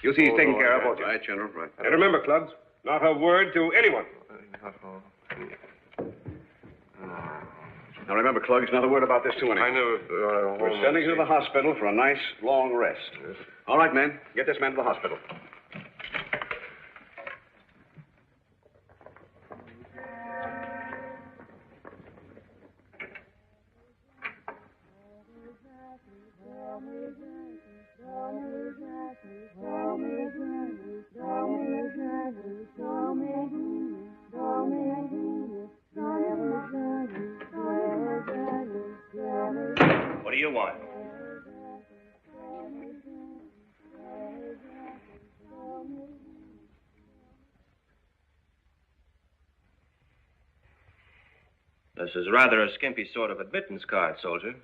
You'll see he's taken care of, won't you? Right, General, right. And remember, Kluggs, not a word to anyone. Now remember, Kluggs, not a word about this to anyone. I never... We're sending you to the hospital for a nice, long rest. Yes. All right, men. Get this man to the hospital. What do you want? This is rather a skimpy sort of admittance card, soldier.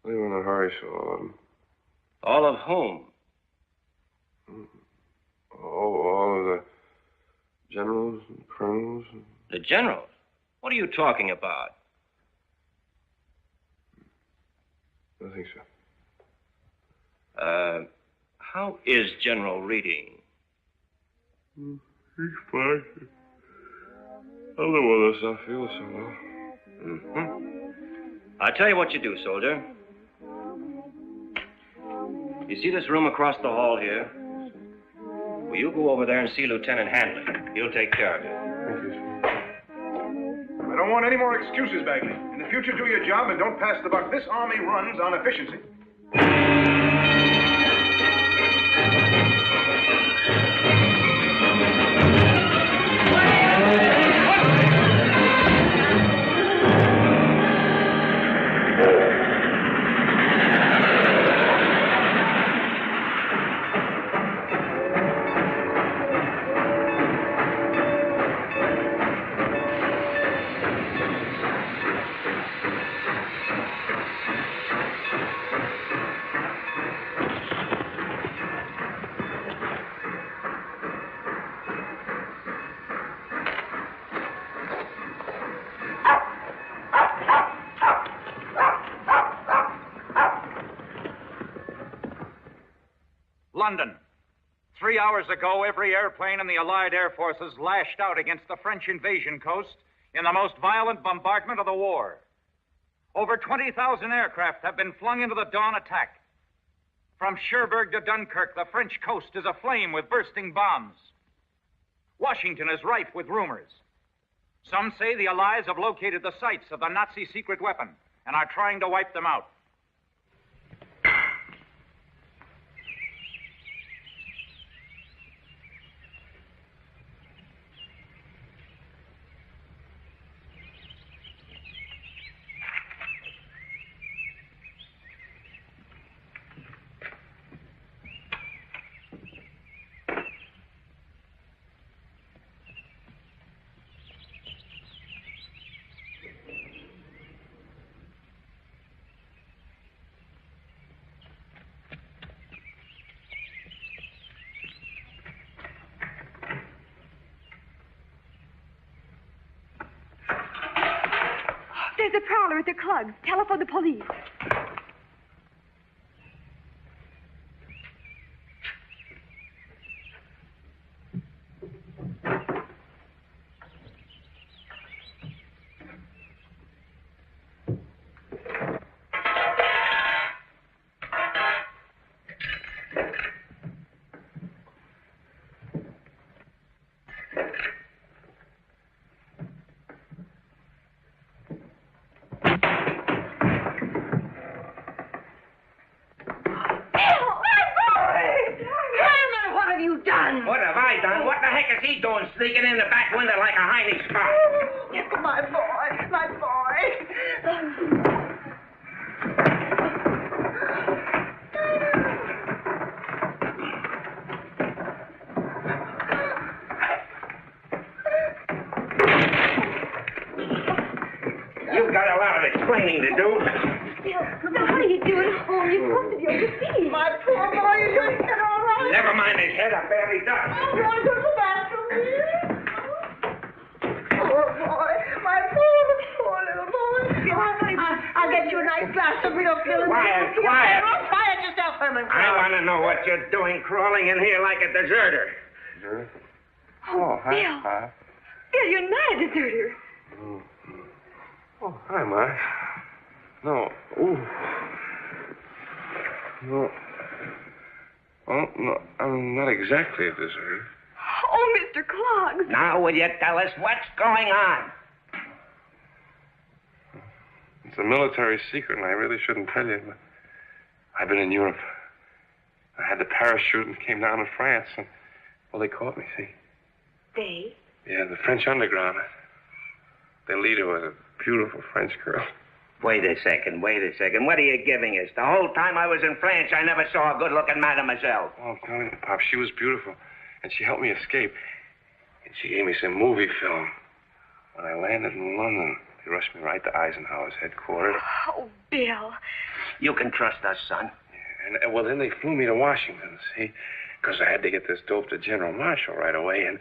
Leave in a hurry, so... All of whom? all of the generals and colonels. The generals? What are you talking about? Nothing, sir. How is General Reading? He's fine. Otherwise, I feel so well. Mm-hmm. I'll tell you what you do, soldier. You see this room across the hall here? Well, you go over there and see Lieutenant Handley. He'll take care of you. Thank you, sir. I don't want any more excuses, Bagley. In the future, do your job and don't pass the buck. This army runs on efficiency. London. 3 hours ago, every airplane in the Allied air forces lashed out against the French invasion coast in the most violent bombardment of the war. Over 20,000 aircraft have been flung into the dawn attack. From Cherbourg to Dunkirk, the French coast is aflame with bursting bombs. Washington is rife with rumors. Some say the Allies have located the sites of the Nazi secret weapon and are trying to wipe them out. There's a prowler at the Kluggs. Telephone the police. What have I done? What the heck is he doing sneaking in the back window like a Heine spy? My boy, my boy. You've got a lot of explaining to do. Bill, what are you doing home? You're supposed to be overseas. My poor boy, is your head all right? Never mind his head, I barely does. You want to go to the bathroom, dear? Poor boy, my poor little boy. I'll get you a nice glass of real filling. Quiet. Quiet yourself, Herman. I want to know what you're doing crawling in here like a deserter. Deserter? Oh, hi. Bill. Hi. Bill, you're not a deserter. Oh, hi, Ma. No. Ooh. No. Oh, no, I'm not exactly a deserter. Oh, Mr. Kluggs. Now, will you tell us what's going on? It's a military secret, and I really shouldn't tell you, but I've been in Europe. I had to parachute and came down to France, and, well, they caught me, see? They? Yeah, the French underground. Their leader was a beautiful French girl. Wait a second. What are you giving us? The whole time I was in France, I never saw a good-looking mademoiselle. Oh, I'm telling you, Pop, she was beautiful, and she helped me escape. And she gave me some movie film. When I landed in London, they rushed me right to Eisenhower's headquarters. Oh, Bill. You can trust us, son. Yeah, and, well, then they flew me to Washington, see? Because I had to get this dope to General Marshall right away, and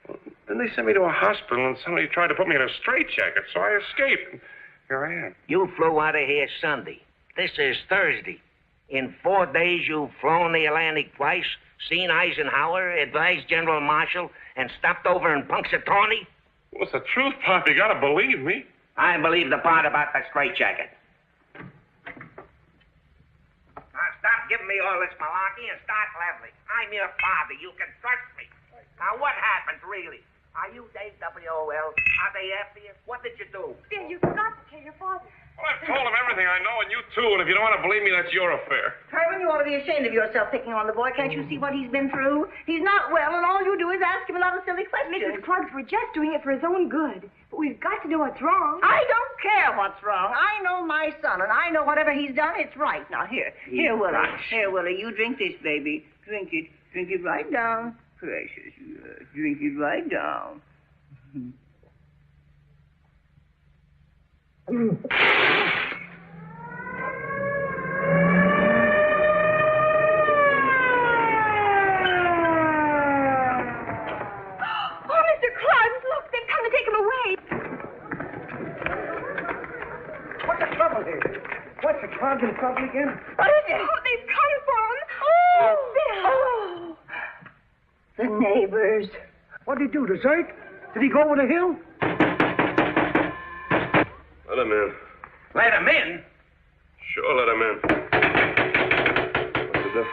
well, then they sent me to a hospital, and somebody tried to put me in a straitjacket, so I escaped. Here I am. You flew out of here Sunday. This is Thursday. In 4 days, you've flown the Atlantic twice, seen Eisenhower, advised General Marshall, and stopped over in Punxsutawney? Well, it's the truth, Pop. You gotta believe me. I believe the part about the straitjacket. Now, stop giving me all this malarkey and start leveling. I'm your father. You can trust me. Now, what happened, really? Are you AWOL? Are they after you? What did you do? Bill, you've got to tell your father. Well, I've told him everything I know, and you too, and if you don't want to believe me, that's your affair. Herman, you ought to be ashamed of yourself picking on the boy. Can't you see what he's been through? He's not well, and all you do is ask him a lot of silly questions. Mrs. Kluggs, we're just doing it for his own good. But we've got to know what's wrong. I don't care what's wrong. I know my son, and I know whatever he's done, it's right. Now, here, Willie. Here, Willie, you drink this, baby. Drink it. Drink it right down. Precious. Drink it right down. What's the Kluggs in trouble again? What is it? Oh, they've come for him. Oh, Bill. The neighbors. What did he do, desert? Did he go over the hill? Let him in. Let him in? Sure, let him in. What's the difference?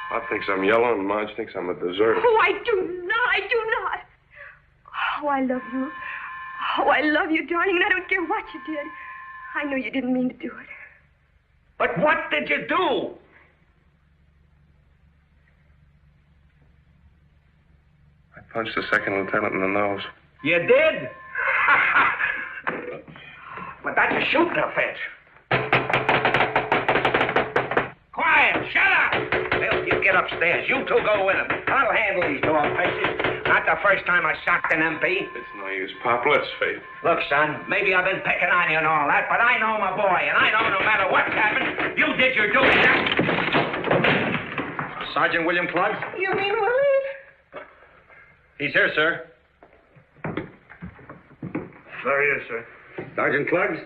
Pop thinks I'm yellow, and Marge thinks I'm a deserter. Oh, I do not. Oh, I love you. Oh, I love you, darling, and I don't care what you did. I know you didn't mean to do it. But what did you do? I punched the second lieutenant in the nose. You did? But that's a shooting offense. Quiet! Shut up! Well, you get upstairs. You two go with him. I'll handle these dog faces. Not the first time I socked an MP. It's no use, Pop. Let's face it. Look, son, maybe I've been picking on you and all that, but I know my boy, and I know no matter what's happened, you did your duty. Sergeant William Kluggs? You mean Willie? He's here, sir. There he is, sir. Sergeant Kluggs,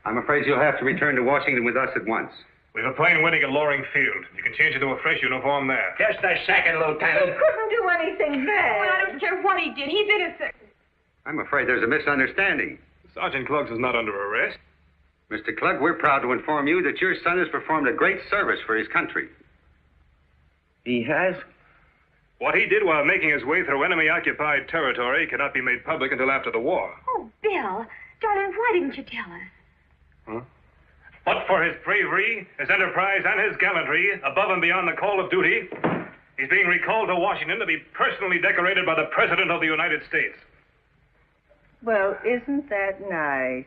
I'm afraid you'll have to return to Washington with us at once. We've a plane waiting at Loring Field. You can change into a fresh uniform there. Just a second, He Lieutenant. couldn't do anything bad. Oh, I don't care what he did. He's innocent. I'm afraid there's a misunderstanding. Sergeant Kluggs is not under arrest. Mr. Klugg, we're proud to inform you that your son has performed a great service for his country. He has? What he did while making his way through enemy-occupied territory cannot be made public until after the war. Oh, Bill, darling, why didn't you tell us? Huh? But for his bravery, his enterprise, and his gallantry, above and beyond the call of duty, he's being recalled to Washington to be personally decorated by the President of the United States. Well, isn't that nice?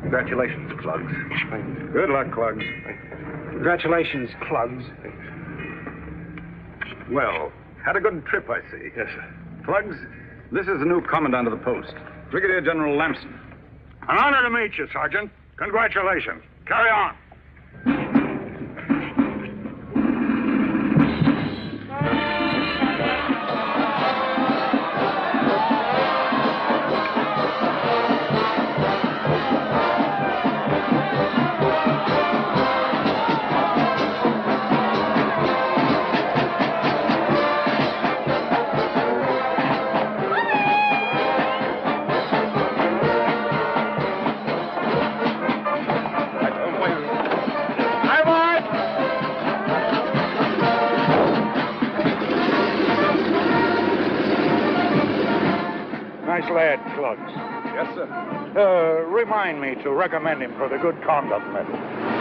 Congratulations, Kluggs. Good luck, Kluggs. Congratulations, Kluggs. Well, had a good trip, I see. Yes, sir. Kluggs, this is the new commandant of the post, Brigadier General Lamson. An honor to meet you, Sergeant. Congratulations. Carry on. Nice lad, Kluggs. Yes, sir. Remind me to recommend him for the Good Conduct Medal.